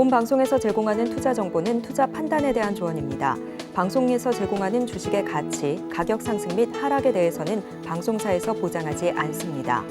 본 방송에서 제공하는 투자 정보는 투자 판단에 대한 조언입니다. 방송에서 제공하는 주식의 가치, 가격 상승 및 하락에 대해서는 방송사에서 보장하지 않습니다.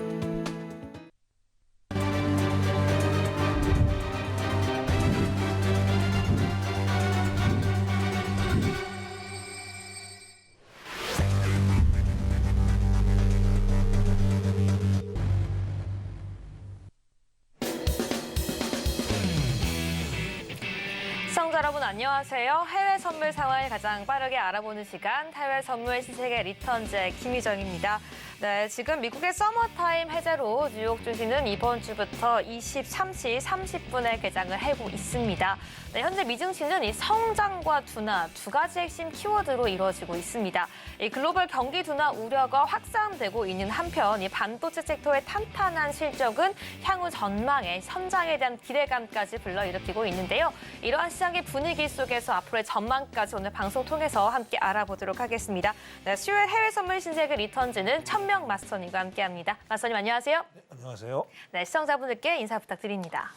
시청자 여러분 안녕하세요. 해외 선물 상황을 가장 빠르게 알아보는 시간 해외 선물 신세계 리턴즈의 김희정입니다. 네, 지금 미국의 서머타임 해제로 뉴욕 주식은 이번 주부터 23시 30분에 개장을 하고 있습니다. 네, 현재 미증시는 이 성장과 둔화 두 가지 핵심 키워드로 이루어지고 있습니다. 이 글로벌 경기 둔화 우려가 확산되고 있는 한편 이 반도체 섹터의 탄탄한 실적은 향후 전망에 선장에 대한 기대감까지 불러일으키고 있는데요. 이러한 시장의 분위기 속에서 앞으로의 전망까지 오늘 방송 통해서 함께 알아보도록 하겠습니다. 네, 수요일 해외 선물 신세계 리턴즈는 천명 마스터님과 함께합니다. 마스터님 안녕하세요. 네, 안녕하세요. 네, 시청자분들께 인사 부탁드립니다.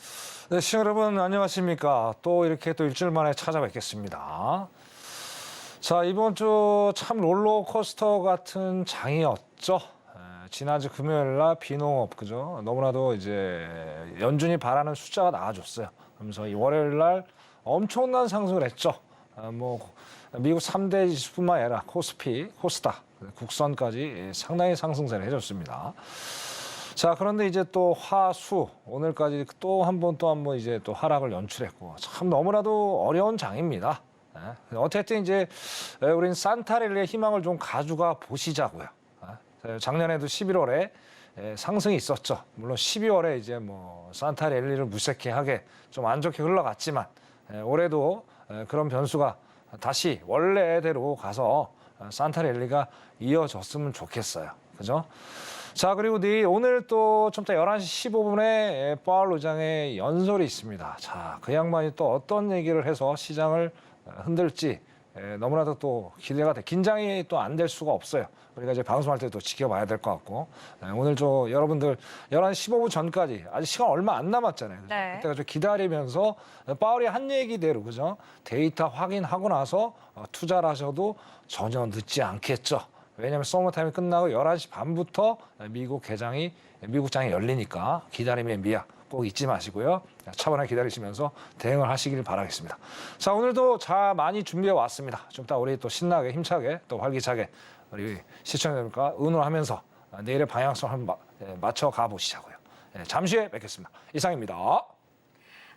네, 시청자 여러분 안녕하십니까. 또 이렇게 또 일주일 만에 찾아뵙겠습니다. 자, 이번 주 참 롤러코스터 같은 장이었죠. 지난주 금요일 날 비농업 그죠? 너무나도 이제 연준이 바라는 숫자가 나와줬어요. 그러면서 이 월요일 날 엄청난 상승을 했죠. 미국 3대 지수뿐만 아니라 코스피, 코스닥, 국선까지 상당히 상승세를 해줬습니다. 자, 그런데 이제 또 화수 오늘까지 또 한 번 이제 또 하락을 연출했고 참 너무나도 어려운 장입니다. 어쨌든 이제 우린 산타랠리의 희망을 좀 가져가 보시자고요. 작년에도 11월에 상승이 있었죠. 물론 12월에 이제 산타랠리를 무색해하게 좀 안 좋게 흘러갔지만 올해도 그런 변수가 다시 원래대로 가서 산타랠리가 이어졌으면 좋겠어요. 그죠? 자, 그리고 오늘 또 좀 이따 11시 15분에 파월 의장의 연설이 있습니다. 자, 그 양반이 또 어떤 얘기를 해서 시장을 흔들지 너무나도 또 기대가 돼. 긴장이 또 안 될 수가 없어요. 우리가 이제 방송할 때도 지켜봐야 될 것 같고. 오늘 여러분들 11시 15분 전까지 아직 시간 얼마 안 남았잖아요. 네. 그때가 좀 기다리면서 파월이 한 얘기대로 그죠? 데이터 확인하고 나서 투자를 하셔도 전혀 늦지 않겠죠. 왜냐하면 서머타임이 끝나고 11시 반부터 미국 장이 열리니까 기다림의 미약 꼭 잊지 마시고요. 차분하게 기다리시면서 대응을 하시길 바라겠습니다. 자, 오늘도 많이 준비해 왔습니다. 좀 이따 우리 또 신나게 힘차게 또 활기차게 우리 시청자들과 의논하면서 내일의 방향성을 한번 맞춰 가보시자고요. 잠시 후에 뵙겠습니다. 이상입니다.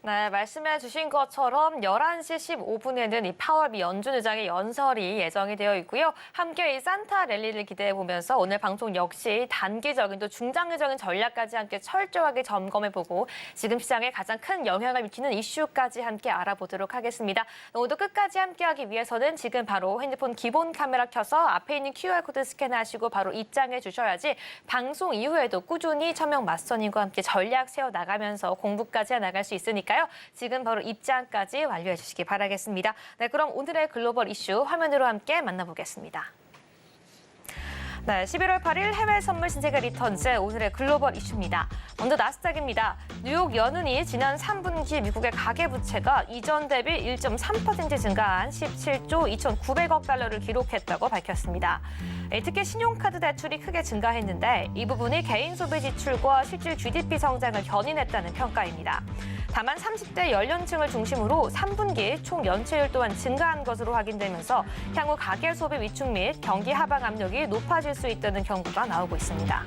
네, 말씀해 주신 것처럼 11시 15분에는 이 파월 미 연준 의장의 연설이 예정이 되어 있고요. 함께 이 산타 랠리를 기대해 보면서 오늘 방송 역시 단기적인 또 중장기적인 전략까지 함께 철저하게 점검해 보고 지금 시장에 가장 큰 영향을 미치는 이슈까지 함께 알아보도록 하겠습니다. 오늘도 끝까지 함께하기 위해서는 지금 바로 핸드폰 기본 카메라 켜서 앞에 있는 QR코드 스캔하시고 바로 입장해 주셔야지 방송 이후에도 꾸준히 천명 마스터님과 함께 전략 세워나가면서 공부까지 해나갈 수 있으니까요. 지금 바로 입장까지 완료해 주시기 바라겠습니다. 네, 그럼 오늘의 글로벌 이슈 화면으로 함께 만나보겠습니다. 네, 11월 8일 해외 선물 신세계 리턴즈 오늘의 글로벌 이슈입니다. 먼저 나스닥입니다. 뉴욕 연은이 지난 3분기 미국의 가계부채가 이전 대비 1.3% 증가한 17조 2,900억 달러를 기록했다고 밝혔습니다. 특히 신용카드 대출이 크게 증가했는데 이 부분이 개인 소비 지출과 실질 GDP 성장을 견인했다는 평가입니다. 다만 30대 연령층을 중심으로 3분기 총 연체율 또한 증가한 것으로 확인되면서 향후 가계 소비 위축 및 경기 하방 압력이 높아질 수 있다는 경고가 나오고 있습니다.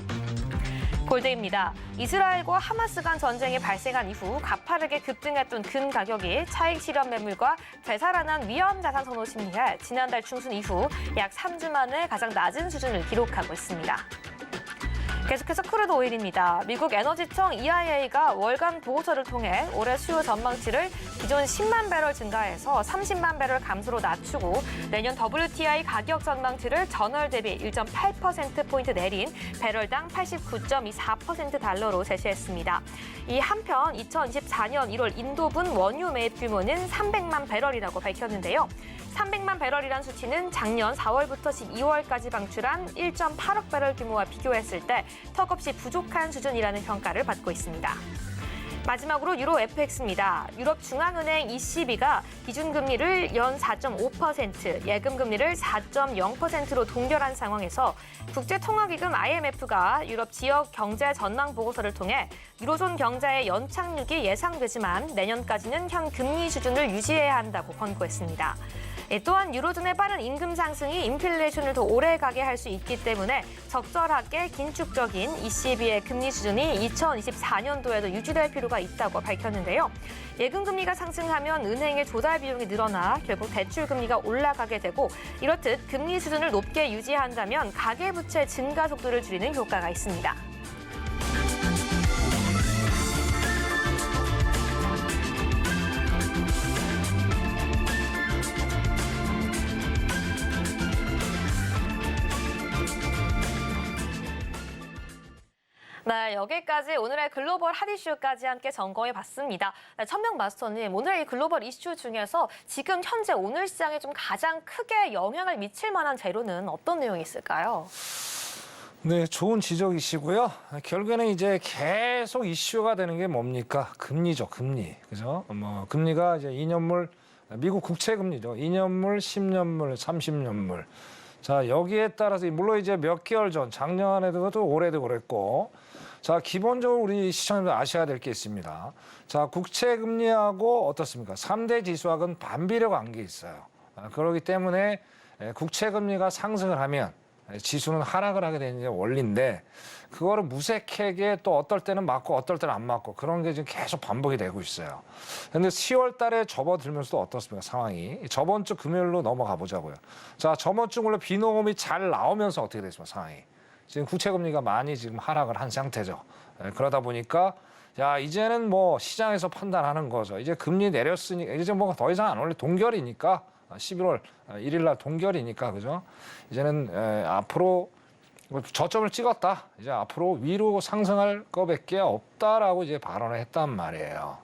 골드입니다. 이스라엘과 하마스 간 전쟁이 발생한 이후 가파르게 급등했던 금 가격이 차익 실현 매물과 되살아난 위험 자산 선호 심리에 지난달 중순 이후 약 3주 만에 가장 낮은 수준을 기록하고 있습니다. 계속해서 크루드 오일입니다. 미국 에너지청 EIA가 월간 보고서를 통해 올해 수요 전망치를 기존 10만 배럴 증가해서 30만 배럴 감소로 낮추고 내년 WTI 가격 전망치를 전월 대비 1.8%포인트 내린 배럴당 89.24% 달러로 제시했습니다. 이 한편 2024년 1월 인도분 원유 매입 규모는 300만 배럴이라고 밝혔는데요. 300만 배럴이란 수치는 작년 4월부터 12월까지 방출한 1.8억 배럴 규모와 비교했을 때 턱없이 부족한 수준이라는 평가를 받고 있습니다. 마지막으로 유로 FX입니다. 유럽 중앙은행 ECB가 기준금리를 연 4.5%, 예금금리를 4.0%로 동결한 상황에서 국제통화기금 IMF가 유럽 지역 경제 전망 보고서를 통해 유로존 경제의 연착륙이 예상되지만 내년까지는 현 금리 수준을 유지해야 한다고 권고했습니다. 또한 유로존의 빠른 임금 상승이 인플레이션을 더 오래 가게 할 수 있기 때문에 적절하게 긴축적인 ECB의 금리 수준이 2024년도에도 유지될 필요가 있다고 밝혔는데요. 예금 금리가 상승하면 은행의 조달 비용이 늘어나 결국 대출 금리가 올라가게 되고 이렇듯 금리 수준을 높게 유지한다면 가계부채 증가 속도를 줄이는 효과가 있습니다. 네, 여기까지 오늘의 글로벌 핫 이슈까지 함께 점검해 봤습니다. 네, 천명 마스터님, 오늘 이 글로벌 이슈 중에서 지금 현재 오늘 시장에 좀 가장 크게 영향을 미칠 만한 재료는 어떤 내용이 있을까요? 네, 좋은 지적이시고요. 결국에는 이제 계속 이슈가 되는 게 뭡니까? 금리죠, 금리. 그죠? 금리가 이제 2년물, 미국 국채 금리죠. 2년물, 10년물, 30년물. 자, 여기에 따라서 물론 이제 몇 개월 전, 작년에도 올해도 그랬고, 자, 기본적으로 우리 시청자들 아셔야 될 게 있습니다. 자, 국채 금리하고 어떻습니까? 3대 지수하고는 반비례 관계 있어요. 그렇기 때문에 국채 금리가 상승을 하면 지수는 하락을 하게 되는 게 원리인데 그거를 무색하게 또 어떨 때는 맞고 어떨 때는 안 맞고 그런 게 지금 계속 반복이 되고 있어요. 그런데 10월 달에 접어들면서도 어떻습니까? 상황이. 저번 주 금요일로 넘어가 보자고요. 자, 저번 주 원래 비농업이 잘 나오면서 어떻게 됐습니까? 상황이. 지금 국채 금리가 많이 지금 하락을 한 상태죠. 그러다 보니까 야, 이제는 뭐 시장에서 판단하는 거죠. 이제 금리 내렸으니까 이제 뭐 더 이상 안 올려 동결이니까 11월 1일 날 동결이니까 그죠? 이제는 앞으로 저점을 찍었다. 이제 앞으로 위로 상승할 거밖에 없다라고 이제 발언을 했단 말이에요.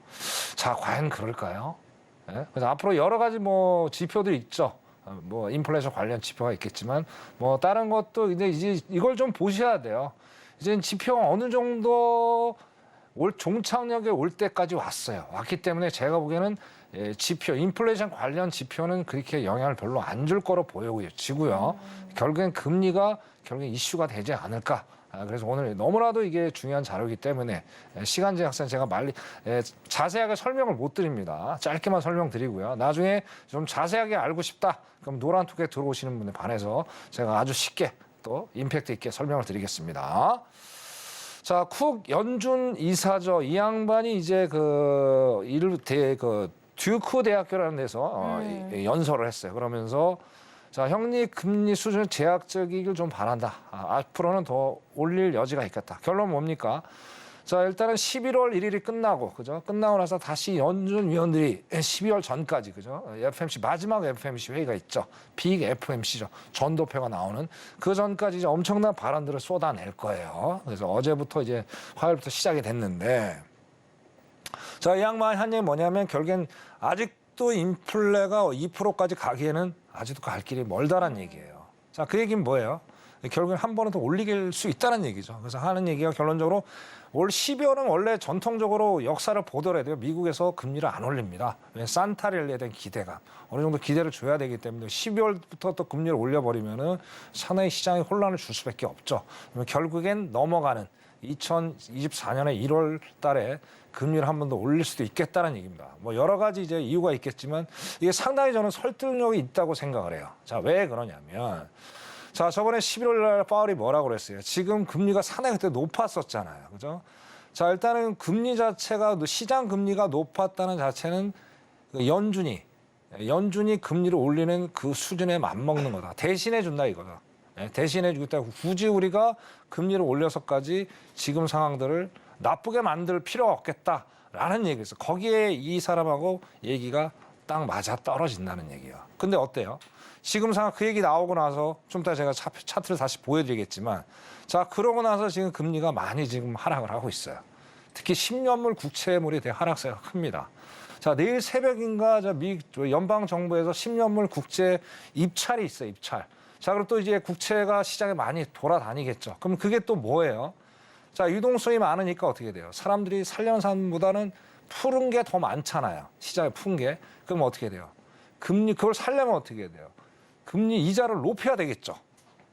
자, 과연 그럴까요? 그래서 앞으로 여러 가지 뭐 지표들이 있죠. 뭐 인플레이션 관련 지표가 있겠지만 뭐 다른 것도 이제 이걸 좀 보셔야 돼요. 이제 지표가 어느 정도 종착역에 올 때까지 왔기 때문에 제가 보기에는 지표, 인플레이션 관련 지표는 그렇게 영향을 별로 안 줄 거로 보여지고요. 결국엔 금리가 이슈가 되지 않을까. 그래서 오늘 너무나도 이게 중요한 자료이기 때문에 시간 제약상 제가 자세하게 설명을 못 드립니다. 짧게만 설명드리고요. 나중에 좀 자세하게 알고 싶다. 그럼 노란톡에 들어오시는 분에 반해서 제가 아주 쉽게 또 임팩트 있게 설명을 드리겠습니다. 자, 쿡 연준 이사죠. 이 양반이 이제 듀크 대학교라는 데서 연설을 했어요. 그러면서 자, 형님 금리 수준 제약적이길 좀 바란다. 앞으로는 더 올릴 여지가 있겠다. 결론 뭡니까? 자, 일단은 11월 1일이 끝나고, 그죠? 끝나고 나서 다시 연준 위원들이 12월 전까지, 그죠? FMC, 마지막 FMC 회의가 있죠. 빅 FMC죠. 전도표가 나오는. 그 전까지 이제 엄청난 발언들을 쏟아낼 거예요. 그래서 어제부터 이제 화요일부터 시작이 됐는데, 자, 이 양반 한 얘기 뭐냐면 결국엔 아직도 인플레가 2%까지 가기에는 아직도 갈 길이 멀다란 얘기예요. 자, 그 얘기는 뭐예요? 결국엔 한 번은 더 올리길 수 있다는 얘기죠. 그래서 하는 얘기가 결론적으로 올 12월은 원래 전통적으로 역사를 보더라도 미국에서 금리를 안 올립니다. 왜냐하면 산타렐리에 대한 기대감. 어느 정도 기대를 줘야 되기 때문에 12월부터 또 금리를 올려버리면은 상당히 시장에 혼란을 줄 수밖에 없죠. 그러면 결국엔 넘어가는 2024년의 1월 달에 금리를 한 번 더 올릴 수도 있겠다는 얘기입니다. 뭐 여러 가지 이제 이유가 있겠지만 이게 상당히 저는 설득력이 있다고 생각을 해요. 자, 왜 그러냐면 자, 저번에 11월 날 파월이 뭐라고 그랬어요? 지금 금리가 상당히 그때 높았었잖아요. 그죠? 자, 일단은 금리 자체가 시장 금리가 높았다는 자체는 연준이 금리를 올리는 그 수준에 맞먹는 거다. 대신해 준다 이거다. 대신해 주겠다. 굳이 우리가 금리를 올려서까지 지금 상황들을 나쁘게 만들 필요가 없겠다라는 얘기였어요. 거기에 이 사람하고 얘기가 딱 맞아 떨어진다는 얘기예요. 근데 어때요? 지금 상황 그 얘기 나오고 나서 좀 이따 제가 차트를 다시 보여드리겠지만 자, 그러고 나서 지금 금리가 많이 지금 하락을 하고 있어요. 특히 10년물 국채물에 대한 하락세가 큽니다. 자, 내일 새벽인가 미 연방 정부에서 10년물 국채 입찰이 있어요. 입찰. 자, 그리고 또 이제 국채가 시장에 많이 돌아다니겠죠. 그럼 그게 또 뭐예요? 자, 유동성이 많으니까 어떻게 돼요? 사람들이 살려는 사람보다는 푸른 게 더 많잖아요. 시장에 푸른 게. 그럼 어떻게 돼요? 금리, 그걸 살려면 어떻게 돼요? 금리 이자를 높여야 되겠죠.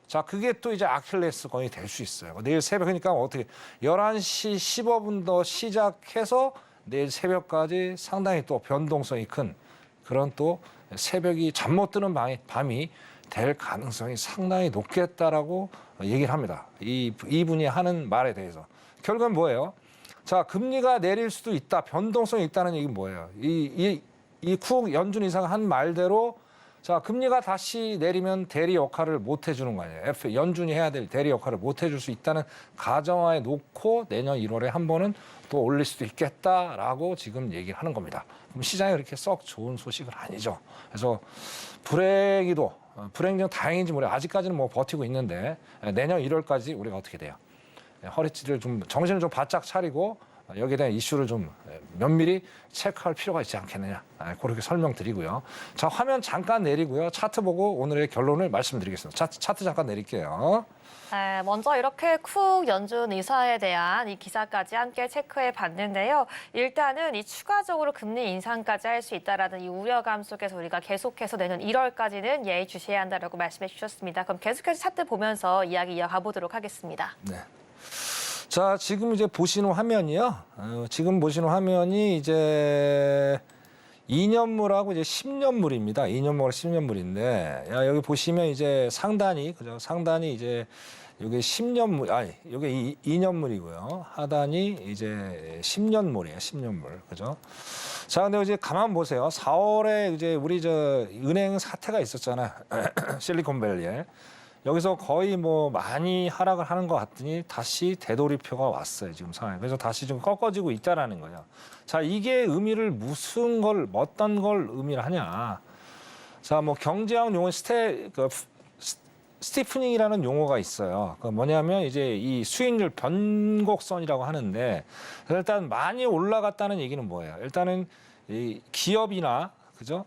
자, 그게 또 이제 아킬레스건이 될 수 있어요. 내일 새벽이니까 어떻게 11시 15분 더 시작해서 내일 새벽까지 상당히 또 변동성이 큰 그런 또 새벽이 잠 못 드는 밤이 될 가능성이 상당히 높겠다라고 얘기를 합니다. 이분이 하는 말에 대해서. 결국은 뭐예요? 자, 금리가 내릴 수도 있다. 변동성이 있다는 얘기는 뭐예요? 쿡 연준 이사가 한 말대로 자, 금리가 다시 내리면 대리 역할을 못 해주는 거 아니에요. 연준이 해야 될 대리 역할을 못 해줄 수 있다는 가정하에 놓고 내년 1월에 한 번은 또 올릴 수도 있겠다라고 지금 얘기를 하는 겁니다. 그럼 시장에 그렇게 썩 좋은 소식은 아니죠. 그래서 불행이 좀 다행인지 모르겠어요. 아직까지는 뭐 버티고 있는데 내년 1월까지 우리가 어떻게 돼요? 허리띠를 좀 정신을 좀 바짝 차리고 여기에 대한 이슈를 좀 면밀히 체크할 필요가 있지 않겠느냐. 그렇게 설명드리고요. 자, 화면 잠깐 내리고요. 차트 보고 오늘의 결론을 말씀드리겠습니다. 차트 잠깐 내릴게요. 네, 먼저 이렇게 쿡 연준 이사에 대한 이 기사까지 함께 체크해 봤는데요. 일단은 이 추가적으로 금리 인상까지 할 수 있다라는 이 우려감 속에서 우리가 계속해서 내년 1월까지는 예의주시해야 한다라고 말씀해 주셨습니다. 그럼 계속해서 차트 보면서 이야기 이어가 보도록 하겠습니다. 네. 자, 지금 이제 보시는 화면이요. 지금 보시는 화면이 이제 2년물하고 이제 10년물입니다. 2년물하고 10년물인데, 여기 보시면 이제 상단이, 그죠? 상단이 이제 여기 10년물, 여기 2년물이고요. 하단이 이제 10년물이에요. 10년물. 그죠? 자, 근데 이제 가만 보세요. 4월에 이제 우리 은행 사태가 있었잖아요. 실리콘밸리에. 여기서 거의 뭐 많이 하락을 하는 것 같더니 다시 되돌이표가 왔어요, 지금 상황에. 그래서 다시 좀 꺾어지고 있다라는 거예요. 자, 이게 의미를 어떤 걸 의미를 하냐. 자, 뭐 경제학 용어 스티프닝이라는 용어가 있어요. 그 뭐냐면 이제 이 수익률 변곡선이라고 하는데 일단 많이 올라갔다는 얘기는 뭐예요? 일단은 이 기업이나 그죠?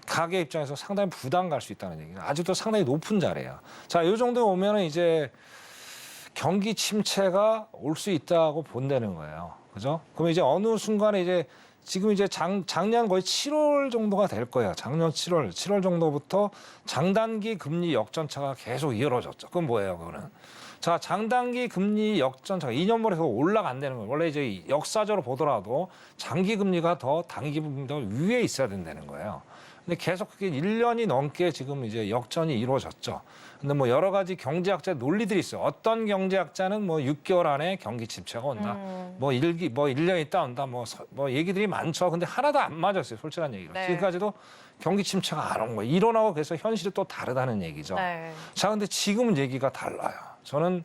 가게 입장에서 상당히 부담 갈 수 있다는 얘기는 아직도 상당히 높은 자리예요. 자, 이 정도 오면은 이제 경기 침체가 올 수 있다고 본다는 거예요. 그죠? 그럼 이제 어느 순간에 이제 지금 이제 작년 거의 7월 정도가 될 거예요. 작년 7월 정도부터 장단기 금리 역전차가 계속 이어졌죠. 그건 뭐예요, 그거는? 자, 장단기 금리 역전차가 2년물에서 올라간다는 거예요. 원래 이제 역사적으로 보더라도 장기 금리가 더 단기 금리가 위에 있어야 된다는 거예요. 근데 계속 그게 1년이 넘게 지금 이제 역전이 이루어졌죠. 근데 뭐 여러 가지 경제학자 논리들이 있어요. 어떤 경제학자는 뭐 6개월 안에 경기 침체가 온다. 뭐 1년 있다 온다. 뭐 얘기들이 많죠. 근데 하나도 안 맞았어요. 솔직한 얘기로. 네. 지금까지도 경기 침체가 안 온 거예요. 일어나고 그래서 현실이 또 다르다는 얘기죠. 네. 자, 근데 지금은 얘기가 달라요. 저는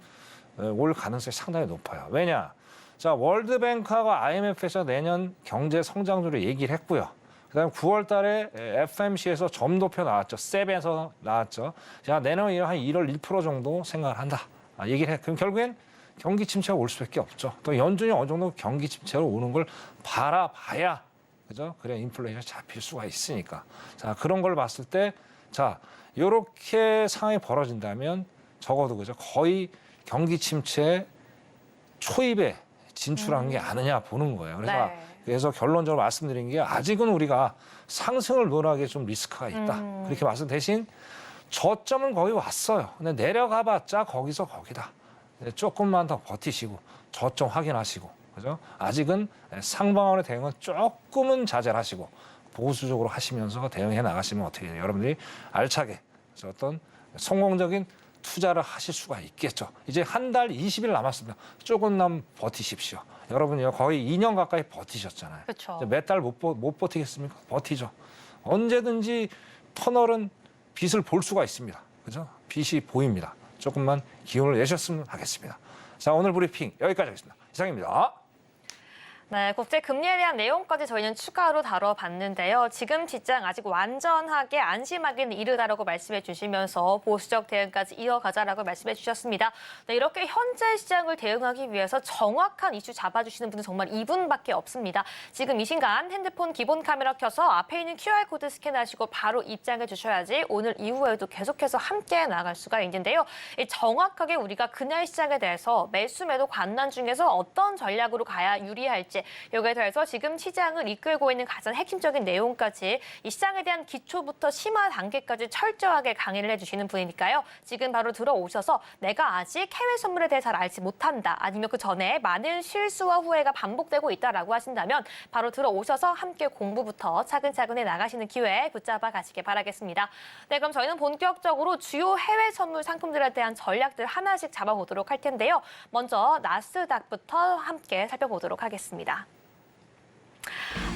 올 가능성이 상당히 높아요. 왜냐? 자, 월드뱅크하고 IMF에서 내년 경제 성장률을 얘기를 했고요. 그다음에 9월 달에 FMC에서 점도표 나왔죠. 세벤에서 나왔죠. 자, 내년에 한 1월 1% 정도 생각을 한다. 얘기를 해. 그럼 결국엔 경기 침체가 올 수밖에 없죠. 또 연준이 어느 정도 경기 침체로 오는 걸 바라봐야, 그죠? 그래 인플레이션이 잡힐 수가 있으니까. 자, 그런 걸 봤을 때, 자, 이렇게 상황이 벌어진다면 적어도 그죠? 거의 경기 침체 초입에 진출한 게 아니냐 보는 거예요. 그래서 결론적으로 말씀드린 게 아직은 우리가 상승을 논하기에 좀 리스크가 있다. 그렇게 말씀 대신 저점은 거의 왔어요. 근데 내려가봤자 거기서 거기다. 조금만 더 버티시고 저점 확인하시고, 그죠? 아직은 상방원의 대응은 조금은 자제를 하시고 보수적으로 하시면서 대응해 나가시면 어떻게 돼요? 여러분들이 알차게 어떤 성공적인 투자를 하실 수가 있겠죠. 이제 한 달 20일 남았습니다. 조금만 버티십시오. 여러분이요 거의 2년 가까이 버티셨잖아요. 그렇죠. 몇 달 못 버티겠습니까? 버티죠. 언제든지 터널은 빛을 볼 수가 있습니다. 그죠? 빛이 보입니다. 조금만 기운을 내셨으면 하겠습니다. 자, 오늘 브리핑 여기까지 하겠습니다. 이상입니다. 네, 국제 금리에 대한 내용까지 저희는 추가로 다뤄봤는데요. 지금 시장 아직 완전하게 안심하기는 이르다라고 말씀해 주시면서 보수적 대응까지 이어가자라고 말씀해 주셨습니다. 네, 이렇게 현재 시장을 대응하기 위해서 정확한 이슈 잡아주시는 분은 정말 이분밖에 없습니다. 지금 이 순간 핸드폰 기본 카메라 켜서 앞에 있는 QR코드 스캔하시고 바로 입장해 주셔야지 오늘 이후에도 계속해서 함께 나갈 수가 있는데요. 정확하게 우리가 그날 시장에 대해서 매수 매도 관난 중에서 어떤 전략으로 가야 유리할지 여기에 더해서 지금 시장을 이끌고 있는 가장 핵심적인 내용까지 이 시장에 대한 기초부터 심화 단계까지 철저하게 강의를 해주시는 분이니까요. 지금 바로 들어오셔서 내가 아직 해외 선물에 대해 잘 알지 못한다. 아니면 그 전에 많은 실수와 후회가 반복되고 있다라고 하신다면 바로 들어오셔서 함께 공부부터 차근차근 해 나가시는 기회 붙잡아 가시길 바라겠습니다. 네, 그럼 저희는 본격적으로 주요 해외 선물 상품들에 대한 전략들 하나씩 잡아보도록 할 텐데요. 먼저 나스닥부터 함께 살펴보도록 하겠습니다.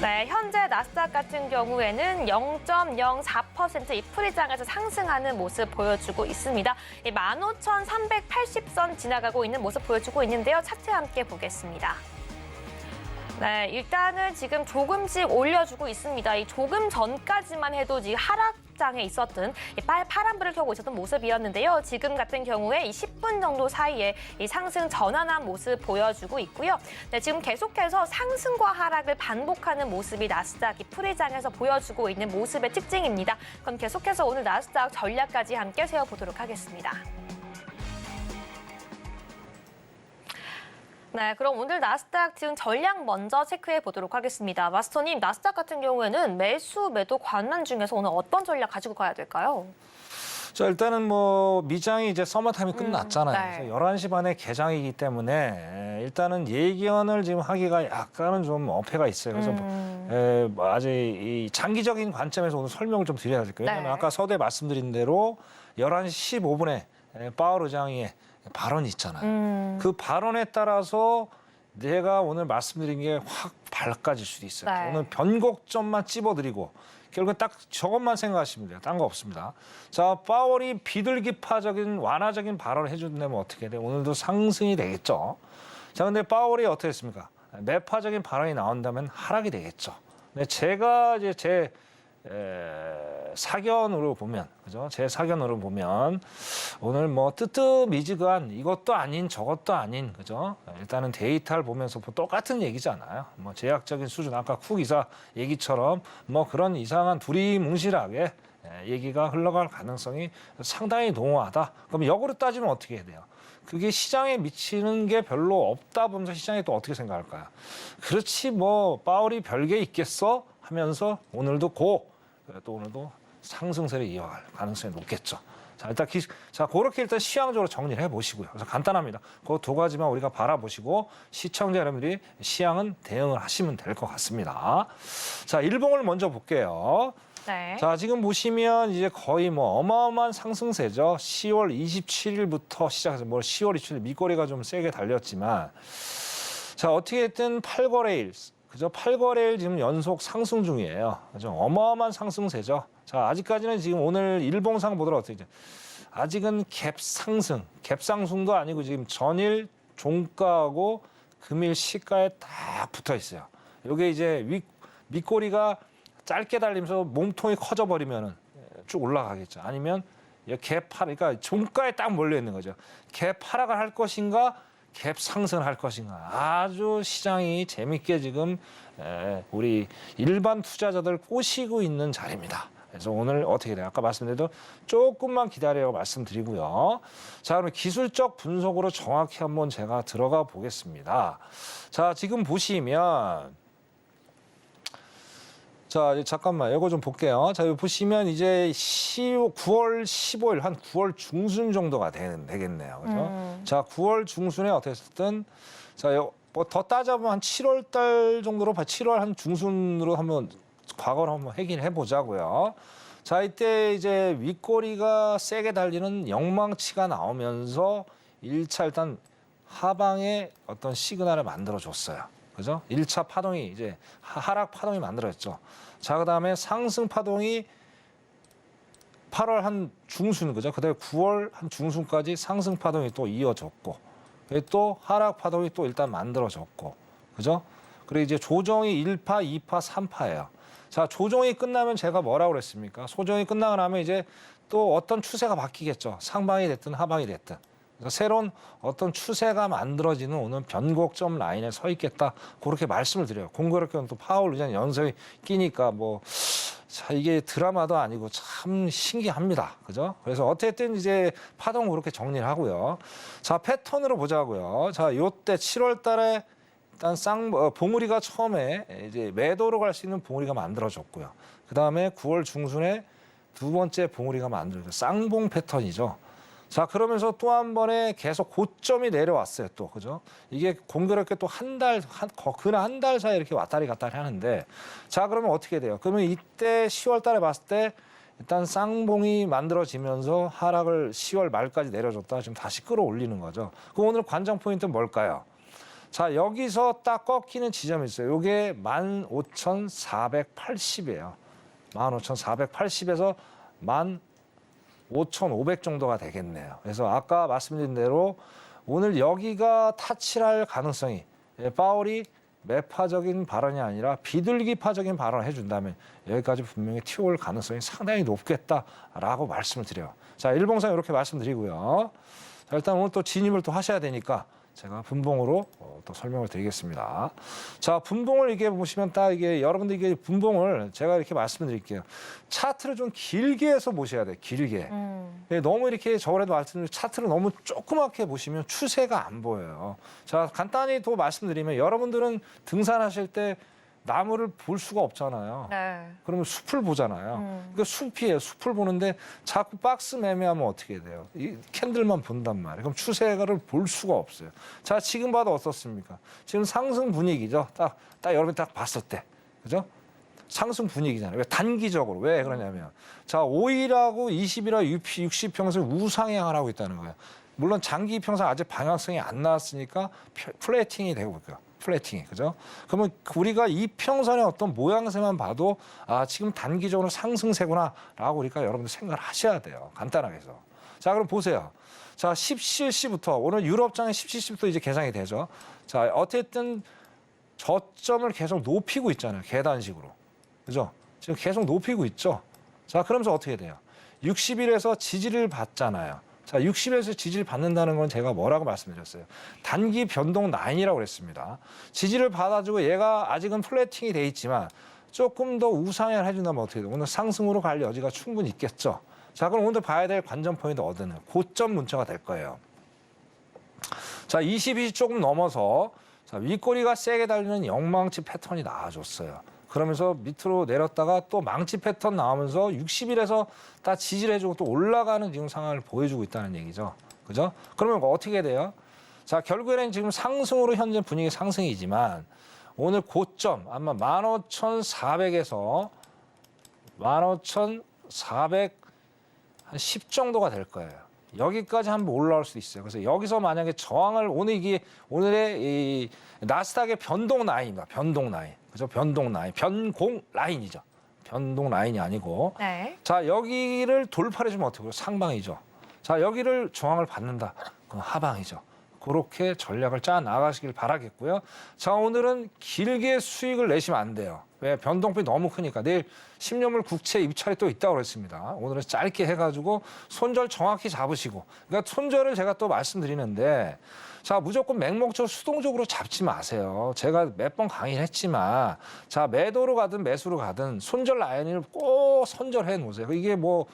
네, 현재 나스닥 같은 경우에는 0.04% 이 프리장에서 상승하는 모습 보여주고 있습니다. 15,380선 지나가고 있는 모습 보여주고 있는데요. 차트 함께 보겠습니다. 네, 일단은 지금 조금씩 올려주고 있습니다. 이 조금 전까지만 해도 지금 하락장에 있었던 이 파란불을 켜고 있었던 모습이었는데요. 지금 같은 경우에 이 10분 정도 사이에 이 상승 전환한 모습 보여주고 있고요. 네, 지금 계속해서 상승과 하락을 반복하는 모습이 나스닥 이 프리장에서 보여주고 있는 모습의 특징입니다. 그럼 계속해서 오늘 나스닥 전략까지 함께 세워보도록 하겠습니다. 네, 그럼 오늘 나스닥 지금 전략 먼저 체크해 보도록 하겠습니다. 마스터님, 나스닥 같은 경우에는 매수, 매도 관난 중에서 오늘 어떤 전략 가지고 가야 될까요? 자, 일단은 뭐 미장이 이제 서머타임이 끝났잖아요. 네. 그래서 11시 반에 개장이기 때문에 일단은 예견을 지금 하기가 약간은 좀 어폐가 있어요. 그래서 뭐 아직 이 장기적인 관점에서 오늘 설명을 좀 드려야 될 거예요. 왜냐하면 네. 아까 서두에 말씀드린 대로 11시 15분에 파월 의장의 발언이 있잖아요. 그 발언에 따라서 내가 오늘 말씀드린 게 확 밝아질 수도 있어요. 네. 오늘 변곡점만 찝어드리고 결국 딱 저것만 생각하시면 돼요. 딴 거 없습니다. 자, 파월이 비둘기파적인 완화적인 발언을 해준다면 어떻게 돼요? 오늘도 상승이 되겠죠. 자, 근데 파월이 어떻게 했습니까? 매파적인 발언이 나온다면 하락이 되겠죠. 근데 제가 이제 제 사견으로 보면, 그죠? 제 사견으로 보면 오늘 뭐 뜨뜻미지근한 이것도 아닌 저것도 아닌, 그죠? 일단은 데이터를 보면서 똑같은 얘기잖아요. 뭐 제약적인 수준, 아까 쿡 이사 얘기처럼 뭐 그런 이상한 두리뭉실하게 얘기가 흘러갈 가능성이 상당히 농후하다. 그럼 역으로 따지면 어떻게 해야 돼요? 그게 시장에 미치는 게 별로 없다 보면서 시장이 또 어떻게 생각할까요? 그렇지 뭐 파월이 별게 있겠어? 하면서 오늘도 또 오늘도 상승세를 이어갈 가능성이 높겠죠. 자, 일단 자, 그렇게 일단 시향적으로 정리를 해보시고요. 그래서 간단합니다. 그 두 가지만 우리가 바라보시고 시청자 여러분들이 시향은 대응을 하시면 될 것 같습니다. 자, 일봉을 먼저 볼게요. 네. 자, 지금 보시면 이제 거의 뭐 어마어마한 상승세죠. 10월 27일부터 시작해서 뭐 10월 27일 밑거래가 좀 세게 달렸지만 자, 어떻게 됐든 8거래일 그죠? 8거래일 지금 연속 상승 중이에요. 그죠? 어마어마한 상승세죠. 자, 아직까지는 지금 오늘 일봉상 보도록 어떻게 아직은 갭상승도 아니고 지금 전일 종가하고 금일 시가에 딱 붙어 있어요. 이게 이제 밑꼬리가 짧게 달리면서 몸통이 커져 버리면은 쭉 올라가겠죠. 아니면 그러니까 종가에 딱 몰려 있는 거죠. 갭 하락을 할 것인가? 갭 상승을 할 것인가 아주 시장이 재밌게 지금 우리 일반 투자자들 꼬시고 있는 자리입니다. 그래서 오늘 어떻게 돼요? 아까 말씀드린 조금만 기다려고 말씀드리고요. 자, 그럼 기술적 분석으로 정확히 한번 제가 들어가 보겠습니다. 자, 지금 보시면 자, 잠깐만, 이거 좀 볼게요. 자, 여기 보시면 이제 9월 15일, 한 9월 중순 정도가 되겠네요. 그죠? 자, 9월 중순에 어떻게 됐든, 자, 뭐 더 따져보면 한 7월 달 정도로, 7월 한 중순으로 한번 과거로 한번 해결해 보자고요. 자, 이때 이제 윗꼬리가 세게 달리는 영망치가 나오면서 1차 일단 하방에 어떤 시그널을 만들어줬어요. 그죠? 1차 파동이 이제 하락 파동이 만들어졌죠. 자, 그다음에 상승 파동이 8월 한 중순, 그죠? 그다음에 9월 한 중순까지 상승 파동이 또 이어졌고, 또 하락 파동이 또 일단 만들어졌고, 그죠? 그리고 이제 조정이 1파, 2파, 3파예요. 자, 조정이 끝나면 제가 뭐라고 그랬습니까? 조정이 끝나고 나면 이제 또 어떤 추세가 바뀌겠죠. 상방이 됐든 하방이 됐든. 그래서 새로운 어떤 추세가 만들어지는 오늘 변곡점 라인에 서 있겠다. 그렇게 말씀을 드려요. 공교롭게는 또 파월 의장 연설이 끼니까 뭐, 자, 이게 드라마도 아니고 참 신기합니다. 그죠? 그래서 어쨌든 이제 파동 그렇게 정리를 하고요. 자, 패턴으로 보자고요. 자, 요때 7월 달에 일단 봉우리가 처음에 이제 매도로 갈 수 있는 봉우리가 만들어졌고요. 그 다음에 9월 중순에 두 번째 봉우리가 만들어졌어요. 쌍봉 패턴이죠. 자, 그러면서 또 한 번에 계속 고점이 내려왔어요. 또, 그죠? 이게 공교롭게 또 그날 한 달 사이에 이렇게 왔다리 갔다리 하는데, 자, 그러면 어떻게 돼요? 그러면 이때 10월 달에 봤을 때 일단 쌍봉이 만들어지면서 하락을 10월 말까지 내려줬다가 지금 다시 끌어올리는 거죠. 그 오늘 관전 포인트는 뭘까요? 자, 여기서 딱 꺾이는 지점이 있어요. 이게 15,480이에요. 15,480에서 15,500 정도가 되겠네요. 그래서 아까 말씀드린 대로 오늘 여기가 타치를 할 가능성이 파월이 매파적인 발언이 아니라 비둘기파적인 발언을 해준다면 여기까지 분명히 튀어올 가능성이 상당히 높겠다라고 말씀을 드려요. 자, 일봉상 이렇게 말씀드리고요. 자, 일단 오늘 또 진입을 또 하셔야 되니까 제가 분봉으로 또 설명을 드리겠습니다. 자, 분봉을 이게 보시면 딱 이게 여러분들 이게 분봉을 제가 이렇게 말씀드릴게요. 차트를 좀 길게 해서 보셔야 돼요. 길게. 너무 이렇게 저번에도 말씀드린 차트를 너무 조그맣게 보시면 추세가 안 보여요. 자, 간단히 또 말씀드리면 여러분들은 등산하실 때 나무를 볼 수가 없잖아요. 네. 그러면 숲을 보잖아요. 그러니까 숲이에요. 숲을 보는데 자꾸 박스 매매하면 어떻게 돼요? 이 캔들만 본단 말이에요. 그럼 추세가를 볼 수가 없어요. 자, 지금 봐도 어떻습니까? 지금 상승 분위기죠. 딱 여러분이 딱 봤을 때. 그죠? 상승 분위기잖아요. 왜 단기적으로. 왜 그러냐면 자, 5일하고 20일하고 60평선 우상향을 하고 있다는 거예요. 물론 장기 평선 아직 방향성이 안 나왔으니까 플래팅이 되고 있고요. 플래팅이, 그죠? 그러면 우리가 이평선의 어떤 모양새만 봐도 아, 지금 단기적으로 상승세구나라고 우리가 여러분들 생각을 하셔야 돼요. 간단하게 해서. 자, 그럼 보세요. 자, 10CC부터 오늘 유럽장의 10CC부터 이제 계산이 되죠. 자, 어쨌든 저점을 계속 높이고 있잖아요. 계단식으로. 그죠? 지금 계속 높이고 있죠. 자, 그러면서 어떻게 돼요? 60일에서 지지를 받잖아요. 자, 60에서 지지를 받는다는 건 제가 뭐라고 말씀드렸어요? 단기 변동 라인이라고 그랬습니다. 지지를 받아주고 얘가 아직은 플래팅이 돼 있지만 조금 더 우상향을 해준다면 어떻게 돼요? 오늘 상승으로 갈 여지가 충분히 있겠죠. 자, 그럼 오늘 봐야 될 관전 포인트 어디는 고점 문자가 될 거예요. 자, 20이 조금 넘어서 자, 윗꼬리가 세게 달리는 영망치 패턴이 나와줬어요. 그러면서 밑으로 내렸다가 또 망치 패턴 나오면서 60일에서 다 지지를 해주고 또 올라가는 지금 상황을 보여주고 있다는 얘기죠. 그죠? 그러면 어떻게 돼요? 자, 결국에는 지금 상승으로 현재 분위기 상승이지만 오늘 고점 아마 15,400에서 15,410 정도가 될 거예요. 여기까지 한번 올라올 수 있어요. 그래서 여기서 만약에 저항을 오늘의 이 나스닥의 변동 라인입니다. 변동 라인. 그죠? 변동 라인. 변공 라인이죠. 변동 라인이 아니고. 네. 자, 여기를 돌파해 주면 어떻게 해요? 상방이죠. 자, 여기를 저항을 받는다. 그건 하방이죠. 그렇게 전략을 짜 나가시길 바라겠고요. 자, 오늘은 길게 수익을 내시면 안 돼요. 왜? 변동폭이 너무 크니까. 내일 10년물 국채 입찰이 또 있다고 그랬습니다. 오늘은 짧게 해가지고 손절 정확히 잡으시고. 그러니까 손절을 제가 또 말씀드리는데 자, 무조건 맹목적으로 수동적으로 잡지 마세요. 제가 몇 번 강의를 했지만 자, 매도로 가든 매수로 가든 손절 라인을 꼭 선절해 놓으세요. 이게 뭐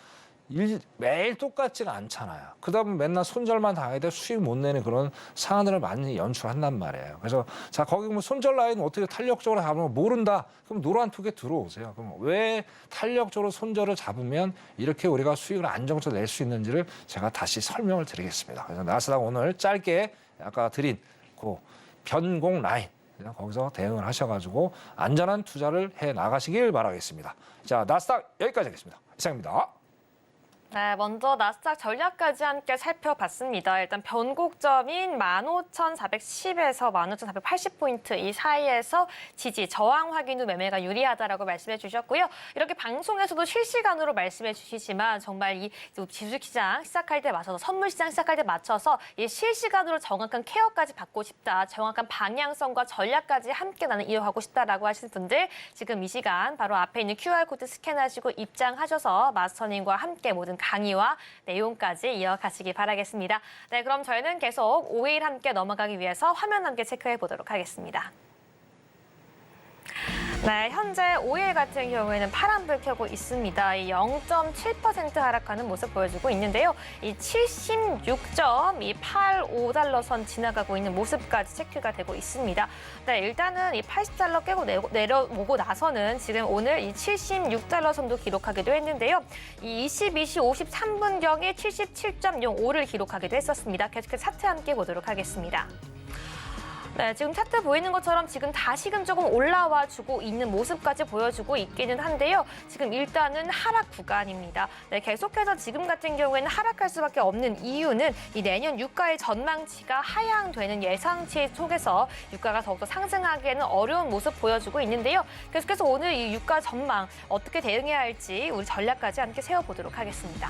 매일 똑같지가 않잖아요. 그러다 보면 맨날 손절만 당해야 돼 수익 못 내는 그런 상황들을 많이 연출한단 말이에요. 그래서 자, 거기 뭐 손절 라인 어떻게 탄력적으로 잡으면 모른다. 그럼 노란 톡에 들어오세요. 그럼 왜 탄력적으로 손절을 잡으면 이렇게 우리가 수익을 안정적으로 낼 수 있는지를 제가 다시 설명을 드리겠습니다. 그래서 나스닥 오늘 짧게 아까 드린 그 변공 라인 거기서 대응을 하셔가지고 안전한 투자를 해 나가시길 바라겠습니다. 자, 나스닥 여기까지 하겠습니다. 이상입니다. 네, 먼저 나스닥 전략까지 함께 살펴봤습니다. 일단 변곡점인 15,410에서 15,480포인트 이 사이에서 지지, 저항 확인 후 매매가 유리하다라고 말씀해 주셨고요. 이렇게 방송에서도 실시간으로 말씀해 주시지만 정말 이 주식시장 시작할 때 맞춰서 선물시장 시작할 때 맞춰서 이 실시간으로 정확한 케어까지 받고 싶다. 정확한 방향성과 전략까지 함께 나는 이어가고 싶다라고 하시는 분들 지금 이 시간 바로 앞에 있는 QR코드 스캔하시고 입장하셔서 마스터님과 함께 모든 강의와 내용까지 이어가시기 바라겠습니다. 네, 그럼 저희는 계속 5일 함께 넘어가기 위해서 화면 함께 체크해 보도록 하겠습니다. 네, 현재 5일 같은 경우에는 파란불 켜고 있습니다. 이 0.7% 하락하는 모습 보여주고 있는데요. 이 76.85달러 선 지나가고 있는 모습까지 체크가 되고 있습니다. 네, 일단은 이 80달러 깨고 내려오고 나서는 지금 오늘 이 76달러 선도 기록하기도 했는데요. 이 22시 53분경에 77.05를 기록하기도 했었습니다. 계속해서 차트 함께 보도록 하겠습니다. 네, 지금 차트 보이는 것처럼 지금 다시금 조금 올라와 주고 있는 모습까지 보여주고 있기는 한데요. 지금 일단은 하락 구간입니다. 네, 계속해서 지금 같은 경우에는 하락할 수밖에 없는 이유는 이 내년 유가의 전망치가 하향되는 예상치 속에서 유가가 더욱더 상승하기에는 어려운 모습 보여주고 있는데요. 계속해서 오늘 이 유가 전망 어떻게 대응해야 할지 우리 전략까지 함께 세워보도록 하겠습니다.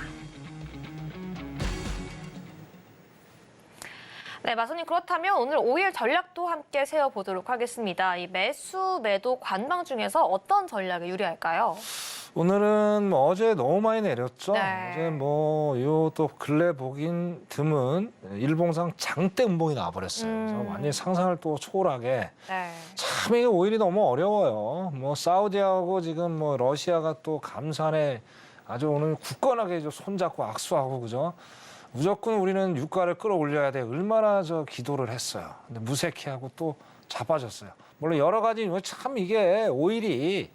네, 마선님 그렇다면 오늘 5일 전략도 함께 세워보도록 하겠습니다. 이 매수, 매도 관망 중에서 어떤 전략이 유리할까요? 오늘은 뭐 어제 너무 많이 내렸죠. 네. 어제 뭐 요 또 근래 보긴 드문 일봉상 장대 음봉이 나와버렸어요. 그래서 완전히 상상을 또 초월하게. 네. 참 이게 오일이 너무 어려워요. 뭐 사우디하고 지금 뭐 러시아가 또 감산에 아주 오늘 굳건하게 손잡고 악수하고 그죠? 무조건 우리는 유가를 끌어올려야 돼. 얼마나 기도를 했어요. 근데 무색해하고 또 자빠졌어요. 물론 여러 가지 참 이게 오일이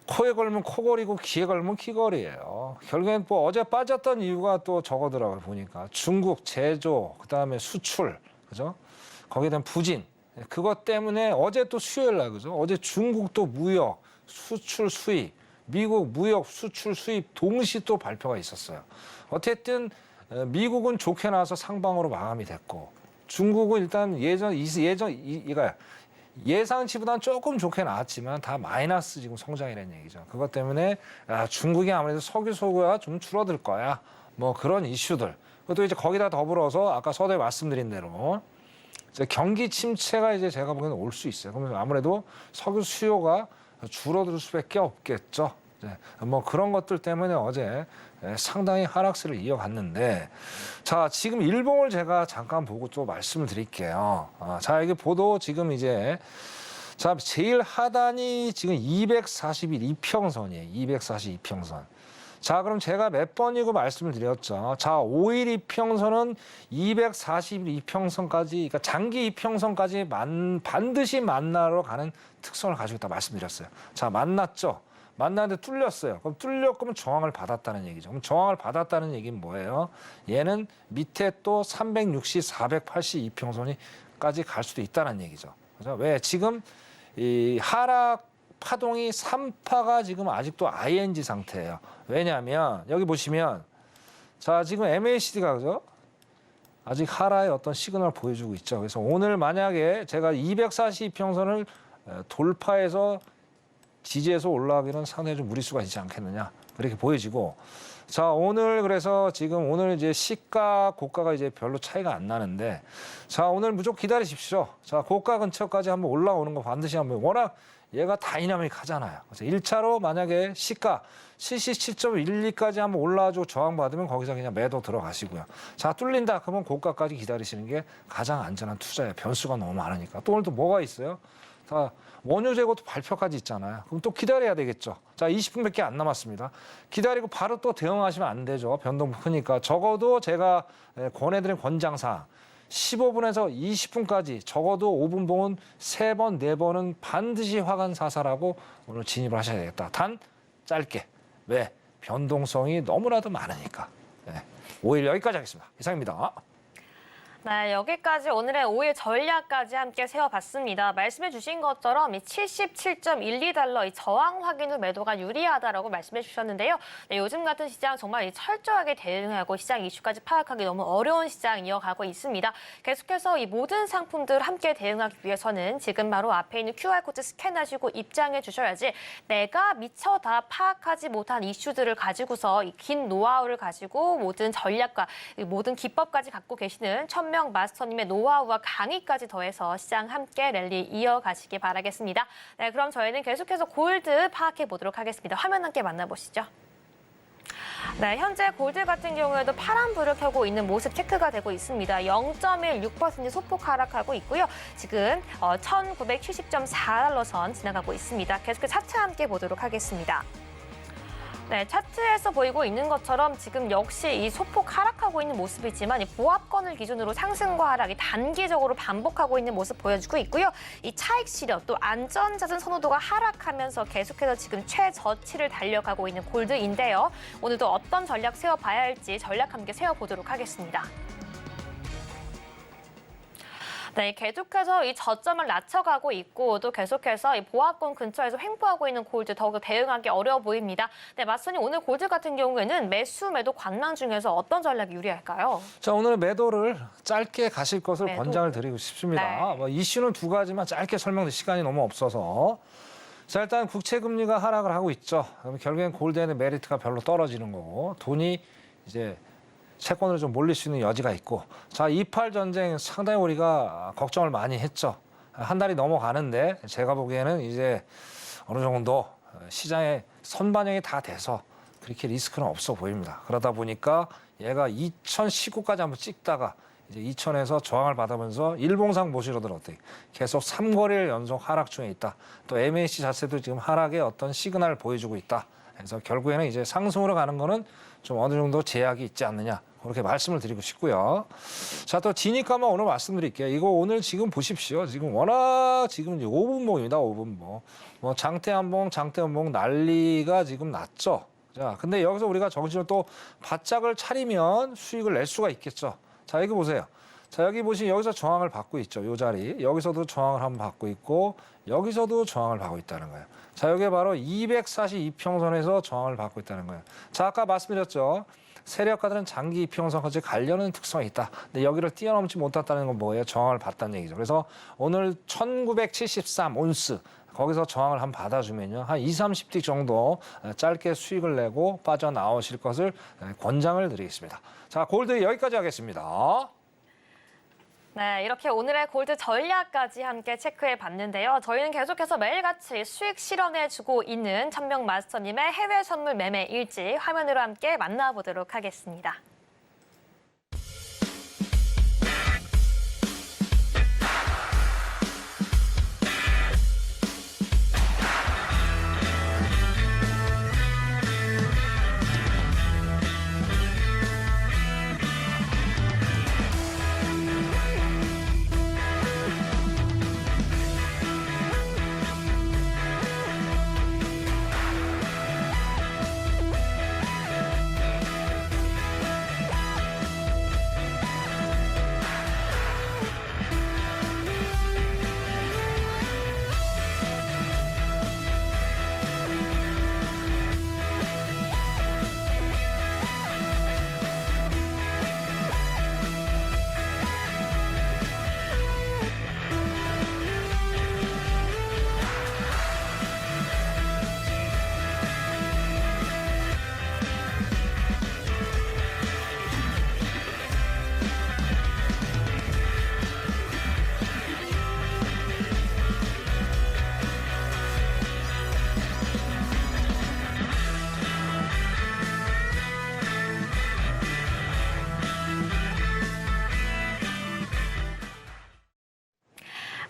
코에 걸면 코걸이고 귀에 걸면 귀걸이에요. 결국엔 뭐 어제 빠졌던 이유가 또 저거더라고요. 보니까 중국 제조, 그다음에 수출, 그죠? 거기에 대한 부진. 그것 때문에 어제 또 수요일 날 그죠? 어제 중국도 무역, 수출 수입, 미국 무역, 수출 수입 동시 또 발표가 있었어요. 어쨌든 미국은 좋게 나와서 상방으로 마감이 됐고 중국은 일단 예상치보다는 조금 좋게 나왔지만 다 마이너스 지금 성장이라는 얘기죠. 그것 때문에 중국이 아무래도 석유 소비가 좀 줄어들 거야. 뭐 그런 이슈들. 그것도 이제 거기다 더불어서 아까 서두에 말씀드린 대로 이제 경기 침체가 이제 제가 보기에는 올 수 있어요. 그러면 아무래도 석유 수요가 줄어들 수밖에 없겠죠. 뭐 그런 것들 때문에 어제 상당히 하락세를 이어갔는데 자 지금 일봉을 제가 잠깐 보고 또 말씀을 드릴게요. 자 여기 보도 지금 이제 자 제일 하단이 지금 241 이평선이에요. 242 이평선. 자 그럼 제가 몇 번이고 말씀을 드렸죠. 자 5일 이평선은 241 이평선까지 그러니까 장기 이평선까지 반드시 만나러 가는 특성을 가지고 있다 말씀드렸어요. 자 만났죠. 만났는데 뚫렸어요. 그럼 뚫렸으면 저항을 받았다는 얘기죠. 그럼 저항을 받았다는 얘기는 뭐예요? 얘는 밑에 또 360, 480 이평선이까지 갈 수도 있다는 얘기죠. 그죠? 왜? 지금 이 하락 파동이 3파가 지금 아직도 ING 상태예요. 왜냐하면 여기 보시면 자 지금 MACD가 그죠? 아직 하락의 어떤 시그널을 보여주고 있죠. 그래서 오늘 만약에 제가 240 이평선을 돌파해서 지지에서 올라가기는 상당히 좀 무리수가 있지 않겠느냐 그렇게 보여지고 자 오늘 그래서 지금 오늘 이제 시가 고가가 이제 별로 차이가 안 나는데 자 오늘 무조건 기다리십시오. 자 고가 근처까지 한번 올라오는 거 반드시 한번 워낙 얘가 다이나믹하잖아요. 그래서 1차로 만약에 시가 77.12까지 한번 올라와주고 저항받으면 거기서 그냥 매도 들어가시고요. 자 뚫린다 그러면 고가까지 기다리시는 게 가장 안전한 투자예요. 변수가 너무 많으니까. 또 오늘 또 뭐가 있어요? 자 원유 재고도 발표까지 있잖아요. 그럼 또 기다려야 되겠죠. 자, 20분밖에 안 남았습니다. 기다리고 바로 또 대응하시면 안 되죠. 변동 크니까. 적어도 제가 권해드린 권장사항 15분에서 20분까지 적어도 5분 봉은 3번, 4번은 반드시 화간 사살하고 오늘 진입을 하셔야 되겠다. 단 짧게. 왜? 변동성이 너무나도 많으니까. 네. 5일 여기까지 하겠습니다. 이상입니다. 네, 여기까지 오늘의 5일 전략까지 함께 세워봤습니다. 말씀해 주신 것처럼 이 77.12달러 이 저항 확인 후 매도가 유리하다라고 말씀해 주셨는데요. 네, 요즘 같은 시장 정말 이 철저하게 대응하고 시장 이슈까지 파악하기 너무 어려운 시장 이어가고 있습니다. 계속해서 이 모든 상품들 함께 대응하기 위해서는 지금 바로 앞에 있는 QR코드 스캔하시고 입장해 주셔야지 내가 미처 다 파악하지 못한 이슈들을 가지고서 이 긴 노하우를 가지고 모든 전략과 이 모든 기법까지 갖고 계시는 천명 마스터님의 노하우와 강의까지 더해서 시장 함께 랠리 이어가시기 바라겠습니다. 네, 그럼 저희는 계속해서 골드 파악해 보도록 하겠습니다. 화면 함께 만나보시죠. 네, 현재 골드 같은 경우에도 파란불을 켜고 있는 모습 체크가 되고 있습니다. 0.16% 소폭 하락하고 있고요. 지금 1970.4달러 선 지나가고 있습니다. 계속해서 차트 함께 보도록 하겠습니다. 네, 차트에서 보이고 있는 것처럼 지금 역시 이 소폭 하락하고 있는 모습이지만 이 보합권을 기준으로 상승과 하락이 단기적으로 반복하고 있는 모습 보여주고 있고요. 이 차익 실현 또 안전자산 선호도가 하락하면서 계속해서 지금 최저치를 달려가고 있는 골드인데요. 오늘도 어떤 전략 세워봐야 할지 전략 함께 세워보도록 하겠습니다. 네, 계속해서 이 저점을 낮춰가고 있고 또 계속해서 이 보합권 근처에서 횡보하고 있는 골드 더욱 대응하기 어려워 보입니다. 네, 마스터님 오늘 골드 같은 경우에는 매수 매도 관망 중에서 어떤 전략이 유리할까요? 자, 오늘 매도를 짧게 가실 것을 매도. 권장을 드리고 싶습니다. 네. 뭐 이슈는 두 가지만 짧게 설명드릴 시간이 너무 없어서. 자, 일단 국채 금리가 하락을 하고 있죠. 그럼 결국엔 골드에는 메리트가 별로 떨어지는 거고 돈이 이제 채권으로 좀 몰릴 수 있는 여지가 있고, 자, 2.8 전쟁 상당히 우리가 걱정을 많이 했죠. 한 달이 넘어가는데 제가 보기에는 이제 어느 정도 시장에 선반영이 다 돼서 그렇게 리스크는 없어 보입니다. 그러다 보니까 얘가 2019까지 한번 찍다가 이제 2000에서 저항을 받으면서 일봉상 보시로들 어떻게 계속 3거래일 연속 하락 중에 있다. 또 MAC 자체도 지금 하락의 어떤 시그널을 보여주고 있다. 그래서 결국에는 이제 상승으로 가는 거는 좀 어느 정도 제약이 있지 않느냐. 그렇게 말씀을 드리고 싶고요. 자, 또 지니까만 오늘 말씀드릴게요. 이거 오늘 지금 보십시오. 지금 워낙 지금 이제 5분봉입니다. 5분봉. 뭐 장대 한봉, 장대 한봉 난리가 지금 났죠. 자, 근데 여기서 우리가 정신을 또 바짝을 차리면 수익을 낼 수가 있겠죠. 자, 여기 보세요. 자, 여기 보시면 여기서 저항을 받고 있죠. 이 자리. 여기서도 저항을 한번 받고 있고 여기서도 저항을 받고 있다는 거예요. 자, 여기 바로 242평선에서 저항을 받고 있다는 거예요. 자, 아까 말씀드렸죠. 세력가들은 장기 이평선까지 가려는 특성이 있다. 근데 여기를 뛰어넘지 못했다는 건 뭐예요? 저항을 받다는 얘기죠. 그래서 오늘 1973 온스 거기서 저항을 한번 받아주면요. 한 20, 30틱 정도 짧게 수익을 내고 빠져나오실 것을 권장을 드리겠습니다. 자, 골드 여기까지 하겠습니다. 네, 이렇게 오늘의 골드 전략까지 함께 체크해 봤는데요. 저희는 계속해서 매일같이 수익 실현해주고 있는 천명 마스터님의 해외 선물 매매 일지 화면으로 함께 만나보도록 하겠습니다.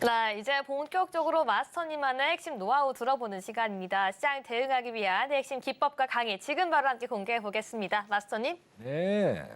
네, 이제 본격적으로 마스터님만의 핵심 노하우 들어보는 시간입니다. 시장에 대응하기 위한 핵심 기법과 강의 지금 바로 함께 공개해 보겠습니다. 마스터님. 네.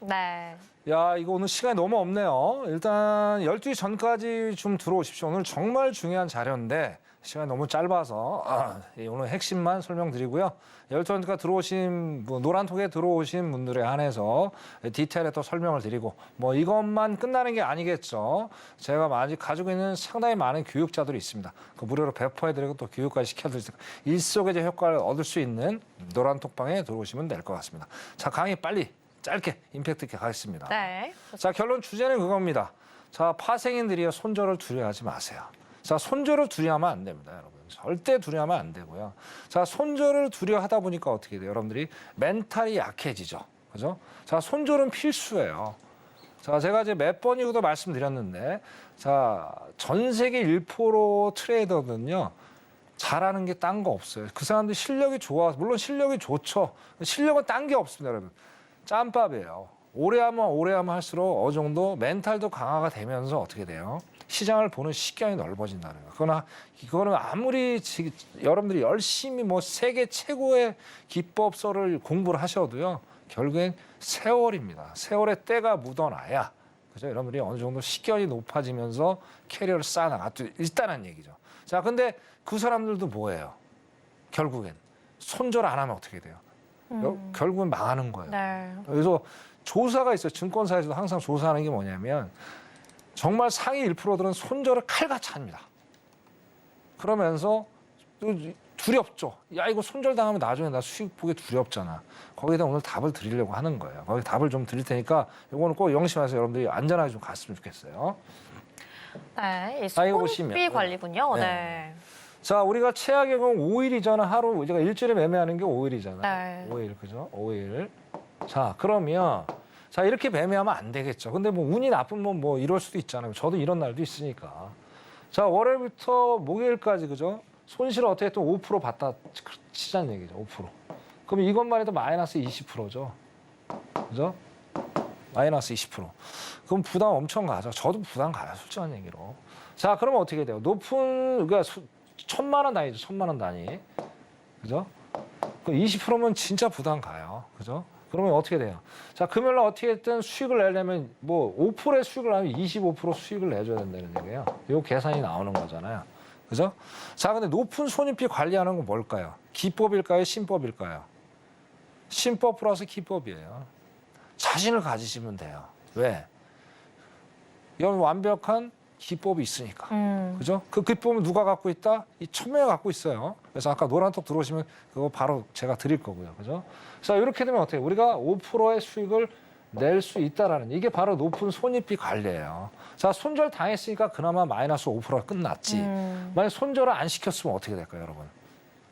네. 야, 이거 오늘 시간이 너무 없네요. 일단 12시 전까지 좀 들어오십시오. 오늘 정말 중요한 자료인데 시간이 너무 짧아서 오늘 핵심만 설명드리고요. 12시 전까지 들어오신 노란톡에 들어오신 분들에 한해서 디테일에 또 설명을 드리고 뭐 이것만 끝나는 게 아니겠죠. 제가 아직 가지고 있는 상당히 많은 교육자들이 있습니다. 그 무료로 배포해드리고 또 교육까지 시켜드릴 테니까 일석이조 효과를 얻을 수 있는 노란톡방에 들어오시면 될 것 같습니다. 자, 강의 빨리 짧게 임팩트 있게 가겠습니다. 네. 자, 결론 주제는 그겁니다. 자, 파생인들이요, 손절을 두려워하지 마세요. 자, 손절을 두려워하면 안 됩니다, 여러분. 절대 두려워하면 안 되고요. 자, 손절을 두려워하다 보니까 어떻게 돼요? 여러분들이 멘탈이 약해지죠. 그죠? 자, 손절은 필수예요. 자, 제가 이제 몇 번이고도 말씀드렸는데, 자, 전 세계 1% 트레이더는요, 잘하는 게 딴 거 없어요. 그 사람들 실력이 좋아. 물론 실력이 좋죠. 실력은 딴 게 없습니다, 여러분. 짬밥이에요. 오래 하면 할수록 어느 정도 멘탈도 강화가 되면서 어떻게 돼요? 시장을 보는 시각이 넓어진다는 거예요. 그러나 이거는 아무리 여러분들이 열심히 뭐 세계 최고의 기법서를 공부를 하셔도요. 결국엔 세월입니다. 세월의 때가 묻어나야 그죠? 여러분들이 어느 정도 식견이 높아지면서 캐리어를 쌓아나갔죠. 일단은 얘기죠. 자, 근데 그 사람들도 뭐예요? 결국엔 손절 안 하면 어떻게 돼요? 결국은 망하는 거예요. 네. 그래서 조사가 있어요. 증권사에서도 항상 조사하는 게 뭐냐면 정말 상위 1%들은 손절을 칼같이 합니다. 그러면서 또 두렵죠. 야, 이거 손절당하면 나중에 나 수익 보기 두렵잖아. 거기다 오늘 답을 드리려고 하는 거예요. 거기 답을 좀 드릴 테니까 이거는 꼭 영심해서 여러분들이 안전하게 좀 갔으면 좋겠어요. 네. 아, 이거 이 보시면. 손비 관리군요. 네. 네. 자, 우리가 최악의 경우 5일이잖아. 하루 우리가 일주일에 매매하는 게 5일이잖아요. 네. 5일, 그죠? 5일. 자, 그러면 자, 이렇게 매매하면 안 되겠죠. 근데 뭐 운이 나쁘면 뭐 이럴 수도 있잖아요. 저도 이런 날도 있으니까. 자, 월요일부터 목요일까지 그죠? 손실을 어떻게 또 5% 받다 치자는 얘기죠. 5%. 그럼 이것만 해도 마이너스 20%죠. 그죠? 마이너스 20%. 그럼 부담 엄청 가죠. 저도 부담 가요. 솔직한 얘기로. 자, 그러면 어떻게 돼요? 높은 그러니까 1,000만 원 단위죠. 1,000만 원 단위. 그죠? 그럼 20%면 진짜 부담 가요. 그죠? 그러면 어떻게 돼요? 자, 금요일 날 어떻게든 수익을 내려면 뭐 5%의 수익을 하면 25% 수익을 내줘야 된다는 얘기예요. 요 계산이 나오는 거잖아요. 그죠? 자, 근데 높은 손익비 관리하는 건 뭘까요? 기법일까요? 신법일까요? 신법 플러스 기법이에요. 자신을 가지시면 돼요. 왜? 이건 완벽한 기법이 있으니까. 그죠? 그 기법은 누가 갖고 있다? 이 천명이 갖고 있어요. 그래서 아까 노란톡 들어오시면 그거 바로 제가 드릴 거고요. 그죠? 자, 이렇게 되면 어때요? 우리가 5%의 수익을 낼 수 있다라는 이게 바로 높은 손익비 관리예요. 자, 손절 당했으니까 그나마 마이너스 5%가 끝났지. 만약 손절을 안 시켰으면 어떻게 될까요, 여러분?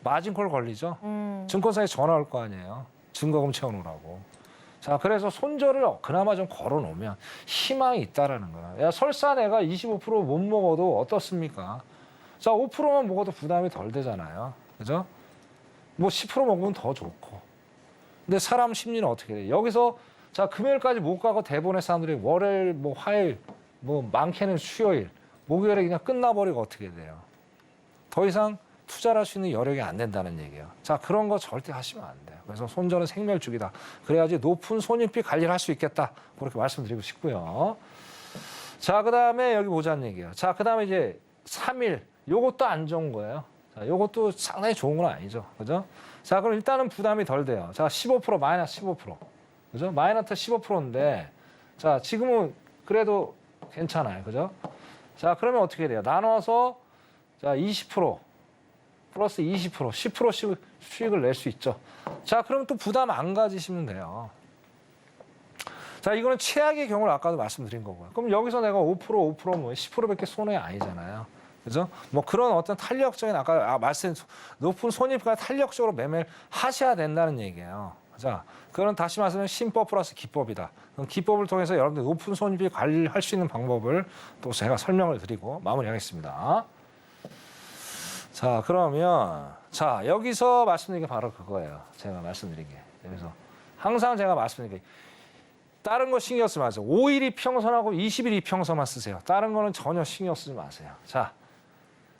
마진콜 걸리죠? 증권사에 전화 올 거 아니에요. 증거금 채워놓으라고. 자, 그래서 손절을 그나마 좀 걸어놓으면 희망이 있다라는 거야. 야, 설사 내가 25%못 먹어도 어떻습니까? 자, 5%만 먹어도 부담이 덜 되잖아요. 그죠? 뭐 10% 먹으면 더 좋고. 근데 사람 심리는 어떻게 돼? 여기서 자, 금요일까지 못 가고 대본의 사람들이 월요일, 뭐 화요일, 뭐 많게는 수요일, 목요일에 그냥 끝나버리고 어떻게 돼요? 더 이상 투자를 할 수 있는 여력이 안 된다는 얘기예요. 자, 그런 거 절대 하시면 안 돼요. 그래서 손절은 생멸주기다. 그래야지 높은 손익비 관리를 할 수 있겠다. 그렇게 말씀드리고 싶고요. 자, 그다음에 여기 보자는 얘기예요. 자, 그다음에 이제 3일. 요것도 안 좋은 거예요. 자, 요것도 상당히 좋은 건 아니죠. 그죠? 자, 그럼 일단은 부담이 덜 돼요. 자, 15% 마이너스 15%. 그죠? 마이너스 15%인데 자, 지금은 그래도 괜찮아요. 그죠? 자, 그러면 어떻게 돼요? 나눠서 자, 20% 플러스 20%, 10%씩 수익을 낼 수 있죠. 자, 그럼 또 부담 안 가지시면 돼요. 자, 이거는 최악의 경우를 아까도 말씀드린 거고요. 그럼 여기서 내가 5% 뭐 10%밖에 손해 아니잖아요. 그죠? 뭐 그런 어떤 탄력적인 아까 말씀 높은 손익과 탄력적으로 매매를 하셔야 된다는 얘기예요. 자, 그건 다시 말하면 신법 플러스 기법이다. 그럼 기법을 통해서 여러분들 높은 손익비 관리할 수 있는 방법을 또 제가 설명을 드리고 마무리하겠습니다. 자, 그러면 자, 여기서 말씀드린 게 바로 그거예요. 제가 말씀드린 게. 그래서 항상 제가 말씀드린 게 다른 거 신경 쓰지 마세요. 5일 이평선하고 20일 이평선만 쓰세요. 다른 거는 전혀 신경 쓰지 마세요. 자,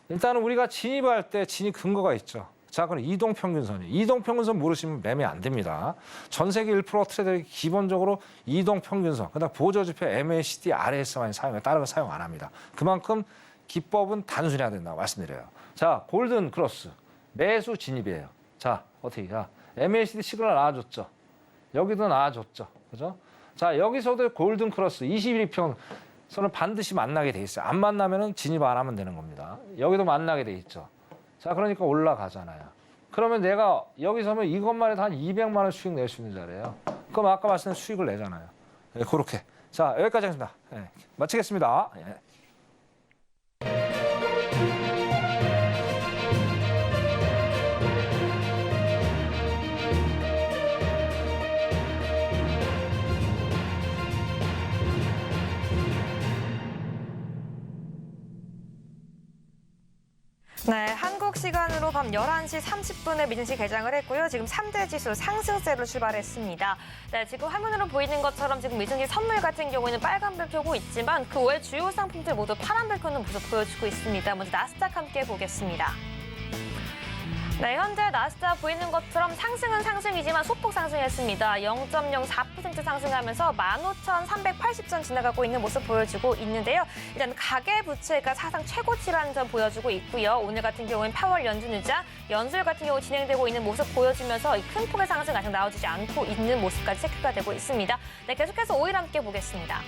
일단은 우리가 진입할 때 진입 근거가 있죠. 자, 그럼 이동평균선이요. 이동평균선 모르시면 매매 안 됩니다. 전 세계 1% 트레이더들이 기본적으로 이동평균선, 그다음 보조지표 MACD, RSI만 사용해요. 다른 거 사용 안 합니다. 그만큼 기법은 단순해야 된다고 말씀드려요. 자, 골든 크로스 매수 진입이에요. 자, 어떻게? 자, MACD 시그널 나와줬죠. 여기도 나와줬죠. 그죠? 자, 여기서도 골든 크로스 21평 선을 반드시 만나게 돼 있어요. 안 만나면은 진입 안 하면 되는 겁니다. 여기도 만나게 돼 있죠. 자, 그러니까 올라가잖아요. 그러면 내가 여기서면 이것만 해도 한 200만 원 수익 낼 수 있는 자리예요. 그럼 아까 말씀드린 수익을 내잖아요. 네, 그렇게. 자, 여기까지 하겠습니다. 네, 마치겠습니다. 네. 네, 한국 시간으로 밤 11시 30분에 미증시 개장을 했고요. 지금 3대 지수 상승세로 출발했습니다. 네, 지금 화면으로 보이는 것처럼 지금 미증시 선물 같은 경우에는 빨간불 켜고 있지만 그 외 주요 상품들 모두 파란불 켜는 모습 보여주고 있습니다. 먼저 나스닥 함께 보겠습니다. 네, 현재 나스닥 보이는 것처럼 상승은 상승이지만 소폭 상승했습니다. 0.04% 상승하면서 15,380선 지나가고 있는 모습 보여주고 있는데요. 일단 가계부채가 사상 최고치라는 점 보여주고 있고요. 오늘 같은 경우는 파월 연준이자 연설 같은 경우 진행되고 있는 모습 보여주면서 이 큰 폭의 상승 아직 나와주지 않고 있는 모습까지 체크가 되고 있습니다. 네, 계속해서 5일 함께 보겠습니다.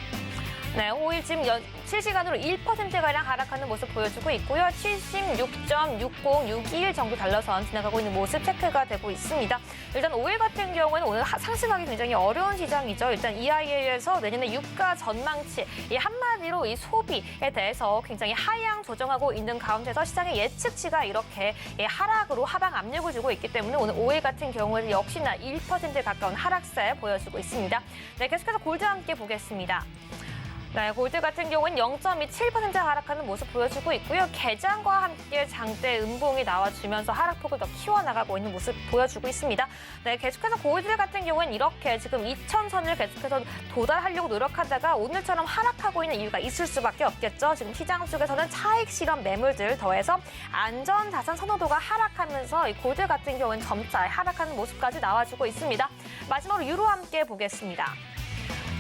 네, 5일 지금 실시간으로 1%가량 하락하는 모습 보여주고 있고요. 76.6061 정도 달러선 지나가고 있는 모습 체크가 되고 있습니다. 일단 5일 같은 경우에는 오늘 상승하기 굉장히 어려운 시장이죠. 일단 EIA에서 내년에 유가 전망치, 이 한마디로 이 소비에 대해서 굉장히 하향 조정하고 있는 가운데서 시장의 예측치가 이렇게 하락으로 하방 압력을 주고 있기 때문에 오늘 5일 같은 경우에는 역시나 1%에 가까운 하락세 보여주고 있습니다. 네, 계속해서 골드 함께 보겠습니다. 네, 골드 같은 경우는 0.27% 하락하는 모습 보여주고 있고요. 개장과 함께 장대 음봉이 나와주면서 하락폭을 더 키워나가고 있는 모습 보여주고 있습니다. 네, 계속해서 골드 같은 경우는 이렇게 지금 2,000선을 계속해서 도달하려고 노력하다가 오늘처럼 하락하고 있는 이유가 있을 수밖에 없겠죠. 지금 시장 쪽에서는 차익 실현 매물들 더해서 안전자산 선호도가 하락하면서 이 골드 같은 경우는 점차 하락하는 모습까지 나와주고 있습니다. 마지막으로 유로 함께 보겠습니다.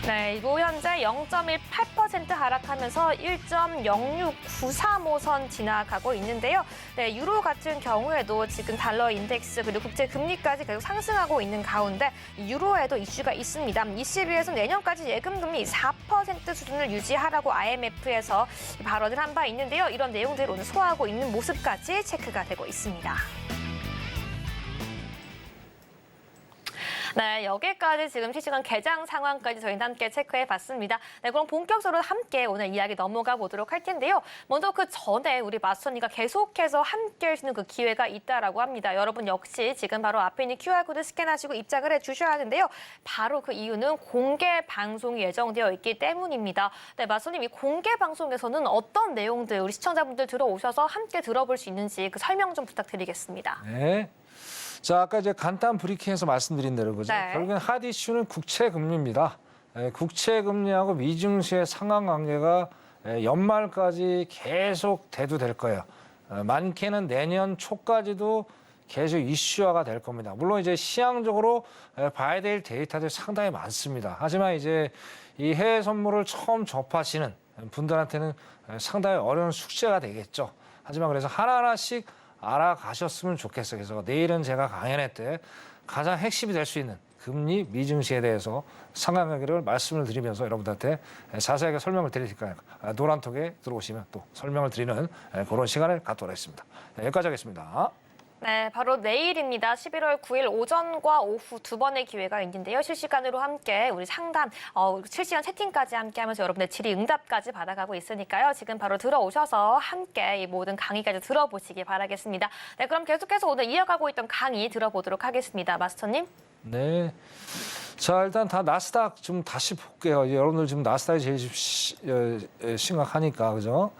네, 유로 현재 0.18% 하락하면서 1.06935선 지나가고 있는데요. 네, 유로 같은 경우에도 지금 달러 인덱스 그리고 국제 금리까지 계속 상승하고 있는 가운데 유로에도 이슈가 있습니다. ECB에서 내년까지 예금 금리 4% 수준을 유지하라고 IMF에서 발언을 한 바 있는데요. 이런 내용들을 오늘 소화하고 있는 모습까지 체크가 되고 있습니다. 네, 여기까지 지금 실시간 개장 상황까지 저희는 함께 체크해봤습니다. 네, 그럼 본격적으로 함께 오늘 이야기 넘어가 보도록 할 텐데요. 먼저 그 전에 우리 마스터님과 계속해서 함께 할 수 있는 그 기회가 있다라고 합니다. 여러분 역시 지금 바로 앞에 있는 QR코드 스캔하시고 입장을 해주셔야 하는데요. 바로 그 이유는 공개 방송이 예정되어 있기 때문입니다. 네, 마스터님 이 공개 방송에서는 어떤 내용들 우리 시청자분들 들어오셔서 함께 들어볼 수 있는지 그 설명 좀 부탁드리겠습니다. 네. 자, 아까 이제 간단 브리핑에서 말씀드린 대로 그죠? 네. 결국엔 핫 이슈는 국채 금리입니다. 국채 금리하고 미증시의 상황 관계가 연말까지 계속 대두될 거예요. 많게는 내년 초까지도 계속 이슈화가 될 겁니다. 물론 이제 시향적으로 봐야 될 데이터들이 상당히 많습니다. 하지만 이제 이 해외 선물을 처음 접하시는 분들한테는 상당히 어려운 숙제가 되겠죠. 하지만 그래서 하나하나씩 알아가셨으면 좋겠어요. 그래서 내일은 제가 강연회 때 가장 핵심이 될 수 있는 금리 미증시에 대해서 상관관계를 말씀을 드리면서 여러분들한테 자세하게 설명을 드리니까 노란톡에 들어오시면 또 설명을 드리는 그런 시간을 갖도록 하겠습니다. 여기까지 하겠습니다. 네, 바로 내일입니다. 11월 9일 오전과 오후 두 번의 기회가 있는데요. 실시간으로 함께 우리 상담, 실시간 채팅까지 함께 하면서 여러분의 질의응답까지 받아가고 있으니까요. 지금 바로 들어오셔서 함께 이 모든 강의까지 들어보시기 바라겠습니다. 네, 그럼 계속해서 오늘 이어가고 있던 강의 들어보도록 하겠습니다. 마스터님. 네. 자, 일단 다 나스닥 좀 다시 볼게요. 여러분들 지금 나스닥이 제일 심각하니까, 그죠?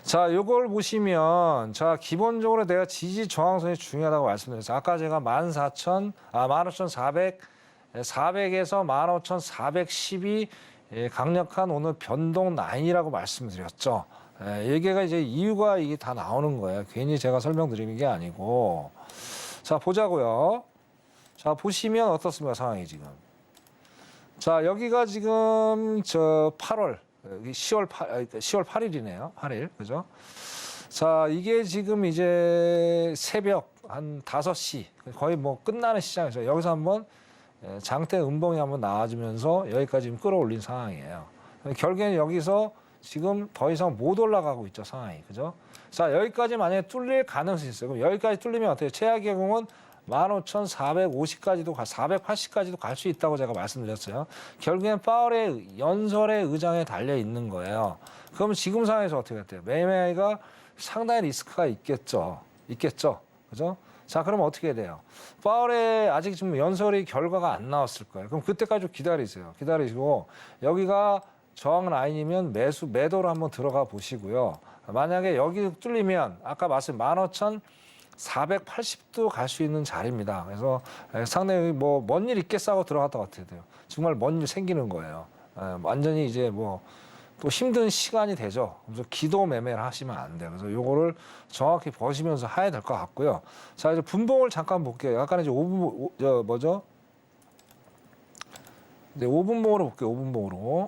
자, 요걸 보시면, 자, 기본적으로 내가 지지 저항선이 중요하다고 말씀드렸어요. 아까 제가 15,400에서 15,410이 강력한 오늘 변동 라인이라고 말씀드렸죠. 여기가 이제 이유가 이게 다 나오는 거예요. 괜히 제가 설명드리는 게 아니고. 자, 보자고요. 자, 보시면 어떻습니까, 상황이 지금. 자, 여기가 지금 저 8월, 10월 8일이네요. 8일. 그죠? 자, 이게 지금 이제 새벽 한 5시, 거의 뭐 끝나는 시장에서 여기서 한번 장대 음봉이 한번 나와주면서 여기까지 지금 끌어올린 상황이에요. 결국에는 여기서 지금 더 이상 못 올라가고 있죠, 상황이. 그죠? 자, 여기까지 만약에 뚫릴 가능성이 있어요. 그럼 여기까지 뚫리면 어때요? 최악의 경우는 15,450까지도 480까지도 갈 수 있다고 제가 말씀드렸어요. 결국엔 파월의 연설의 의장에 달려 있는 거예요. 그러면 지금 상황에서 어떻게 할까요? 매매가 상당히 리스크가 있겠죠. 그죠? 자, 그럼 어떻게 해야 돼요? 파월의 아직 지금 연설의 결과가 안 나왔을 거예요. 그럼 그때까지 좀 기다리세요. 기다리시고 여기가 저항 라인이면 매도로 한번 들어가 보시고요. 만약에 여기 뚫리면 아까 말씀 15,480도 갈 수 있는 자리입니다. 그래서 상당히 뭐 뭔 일 있겠어 들어갔다 어떻게 돼요? 정말 뭔 일 생기는 거예요. 완전히 이제 뭐 또 힘든 시간이 되죠. 그래서 기도 매매를 하시면 안 돼요. 그래서 요거를 정확히 보시면서 해야 될 것 같고요. 자, 이제 분봉을 잠깐 볼게요. 약간 이제 5분봉으로 볼게요. 5분봉으로.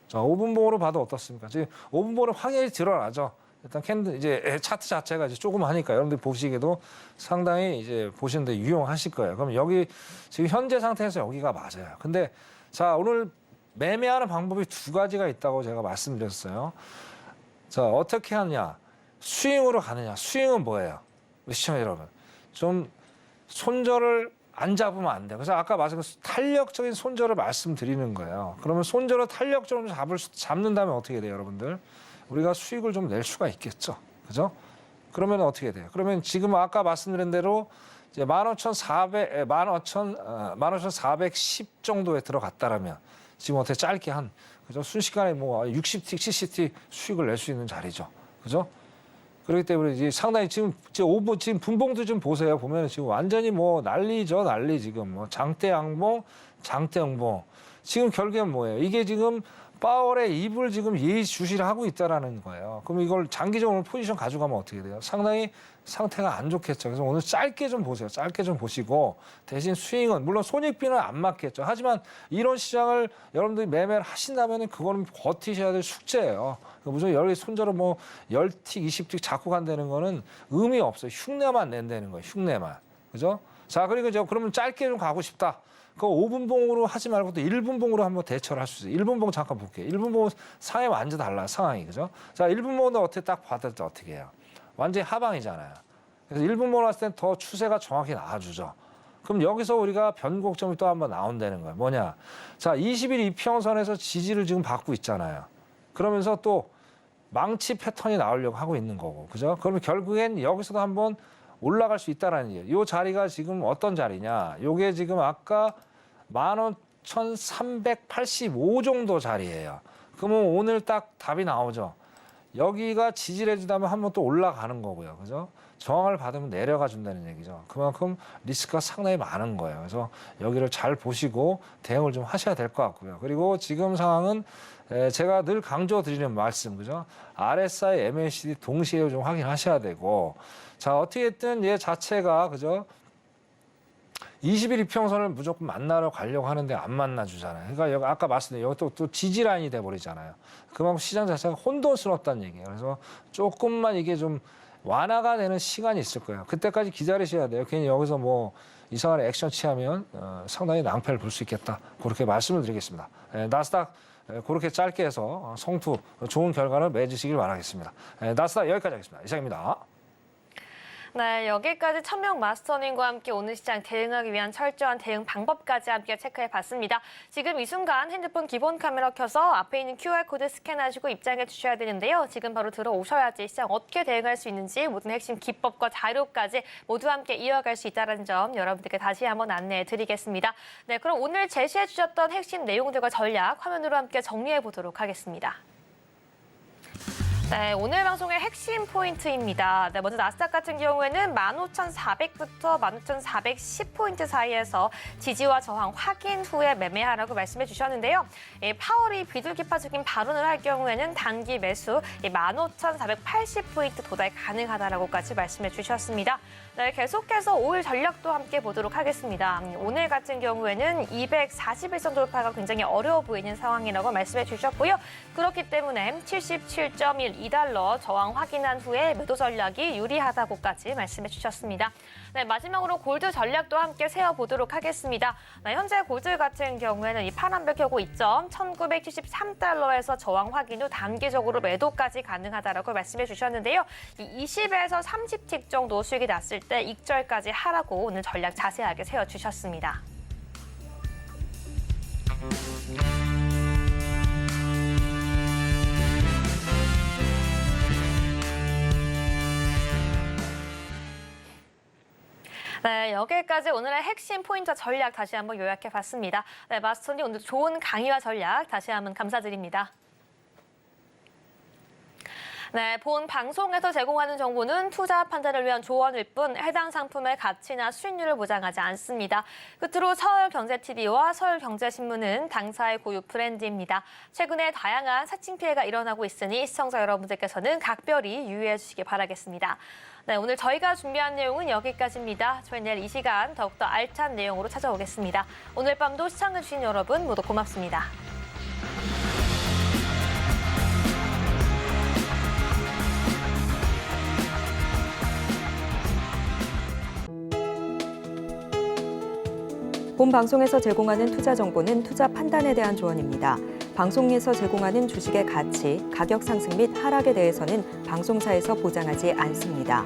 자, 5분봉으로 봐도 어떻습니까? 지금 5분봉으로 확연히 드러나죠. 일단 캔들 이제 차트 자체가 이제 조금 하니까 여러분들 보시기에도 상당히 이제 보시는데 유용하실 거예요. 그럼 여기 지금 현재 상태에서 여기가 맞아요. 근데 자, 오늘 매매하는 방법이 두 가지가 있다고 제가 말씀드렸어요. 자, 어떻게 하느냐? 스윙으로 가느냐? 스윙은 뭐예요? 시청자 여러분, 좀 손절을 안 잡으면 안 돼요. 그래서 아까 말씀드린 탄력적인 손절을 말씀드리는 거예요. 그러면 손절을 탄력적으로 잡는다면 어떻게 돼요, 여러분들? 우리가 수익을 좀 낼 수가 있겠죠. 그죠? 그러면 어떻게 돼요? 그러면 지금 아까 말씀드린 대로 이제 15,410 정도에 들어갔다라면 지금 어떻게 짧게 그죠? 순식간에 뭐 60틱, 70틱 수익을 낼 수 있는 자리죠. 그죠? 그렇기 때문에 이제 상당히 지금 분봉도 좀 보세요. 보면 지금 완전히 뭐 난리죠, 난리 지금. 뭐 장대양봉, 장대음봉. 지금 결국엔 뭐예요? 이게 지금 파월의 입을 지금 예의주시를 하고 있다라는 거예요. 그럼 이걸 장기적으로 포지션 가져가면 어떻게 돼요? 상당히 상태가 안 좋겠죠. 그래서 오늘 짧게 좀 보세요. 짧게 좀 보시고 대신 스윙은 물론 손익비는 안 맞겠죠. 하지만 이런 시장을 여러분들이 매매를 하신다면 그거는 버티셔야 될 숙제예요. 무조건 여기 손절을 뭐 10틱, 20틱 잡고 간다는 거는 의미 없어요. 흉내만 낸다는 거예요. 흉내만. 그죠? 자, 그리고 이제 그러면 짧게 좀 가고 싶다. 그 5분봉으로 하지 말고 또 1분봉으로 한번 대처를 할 수 있어요. 1분봉 잠깐 볼게요. 1분봉 상황이 완전 달라요. 상황이. 그죠? 자, 1분봉은 어떻게 딱 받을 때 어떻게 해요? 완전히 하방이잖아요. 그래서 1분봉으로 했을 땐 더 추세가 정확히 나와주죠. 그럼 여기서 우리가 변곡점이 또 한번 나온다는 거예요. 뭐냐? 자, 20일 이평선에서 지지를 지금 받고 있잖아요. 그러면서 또 망치 패턴이 나오려고 하고 있는 거고. 그죠? 그러면 결국엔 여기서도 한번 올라갈 수 있다라는 얘기예요. 이 자리가 지금 어떤 자리냐? 요게 지금 아까 15,385 정도 자리예요. 그러면 오늘 딱 답이 나오죠. 여기가 지지를 해주다면 한번 또 올라가는 거고요. 그죠? 저항을 받으면 내려가 준다는 얘기죠. 그만큼 리스크가 상당히 많은 거예요. 그래서 여기를 잘 보시고 대응을 좀 하셔야 될 것 같고요. 그리고 지금 상황은 제가 늘 강조드리는 말씀, 그죠? RSI, MACD 동시에 좀 확인하셔야 되고, 자, 어떻게든 얘 자체가, 그죠? 20일 이평선을 무조건 만나러 가려고 하는데 안 만나주잖아요. 그러니까 여기 아까 말씀드린 여기 또 지지라인이 돼버리잖아요. 그만큼 시장 자체가 혼돈스럽다는 얘기예요. 그래서 조금만 이게 좀 완화가 되는 시간이 있을 거예요. 그때까지 기다리셔야 돼요. 괜히 여기서 뭐 이상한 액션 취하면 상당히 낭패를 볼 수 있겠다. 그렇게 말씀을 드리겠습니다. 나스닥 그렇게 짧게 해서 성투 좋은 결과를 맺으시길 바라겠습니다. 나스닥 여기까지 하겠습니다. 이상입니다. 네, 여기까지 천명 마스터님과 함께 오늘 시장 대응하기 위한 철저한 대응 방법까지 함께 체크해봤습니다. 지금 이 순간 핸드폰 기본 카메라 켜서 앞에 있는 QR코드 스캔하시고 입장해 주셔야 되는데요. 지금 바로 들어오셔야지 시장 어떻게 대응할 수 있는지 모든 핵심 기법과 자료까지 모두 함께 이어갈 수 있다는 점 여러분들께 다시 한번 안내해 드리겠습니다. 네, 그럼 오늘 제시해 주셨던 핵심 내용들과 전략 화면으로 함께 정리해 보도록 하겠습니다. 네, 오늘 방송의 핵심 포인트입니다. 네, 먼저 나스닥 같은 경우에는 15,400부터 15,410포인트 사이에서 지지와 저항 확인 후에 매매하라고 말씀해 주셨는데요. 파월이 비둘기파적인 발언을 할 경우에는 단기 매수 15,480포인트 도달 가능하다라고까지 말씀해 주셨습니다. 네, 계속해서 5일 전략도 함께 보도록 하겠습니다. 오늘 같은 경우에는 241선 돌파가 굉장히 어려워 보이는 상황이라고 말씀해 주셨고요. 그렇기 때문에 77.12달러 저항 확인한 후에 매도 전략이 유리하다고까지 말씀해 주셨습니다. 네, 마지막으로 골드 전략도 함께 세워보도록 하겠습니다. 네, 현재 골드 같은 경우에는 이 파란별 켜고 있죠. 1973달러에서 저항 확인 후 단기적으로 매도까지 가능하다라고 말씀해 주셨는데요. 이 20에서 30틱 정도 수익이 났을 때 익절까지 하라고 오늘 전략 자세하게 세워주셨습니다. 네, 여기까지 오늘의 핵심 포인트 전략 다시 한번 요약해봤습니다. 네, 마스터님 오늘 좋은 강의와 전략 다시 한번 감사드립니다. 네, 본 방송에서 제공하는 정보는 투자 판단을 위한 조언일 뿐 해당 상품의 가치나 수익률을 보장하지 않습니다. 끝으로 서울경제TV와 서울경제신문은 당사의 고유 브랜드입니다. 최근에 다양한 사칭 피해가 일어나고 있으니 시청자 여러분들께서는 각별히 유의해 주시기 바라겠습니다. 네, 오늘 저희가 준비한 내용은 여기까지입니다. 저희 내일 이 시간 더욱더 알찬 내용으로 찾아오겠습니다. 오늘 밤도 시청해주신 여러분 모두 고맙습니다. 본 방송에서 제공하는 투자 정보는 투자 판단에 대한 조언입니다. 방송에서 제공하는 주식의 가치, 가격 상승 및 하락에 대해서는 방송사에서 보장하지 않습니다.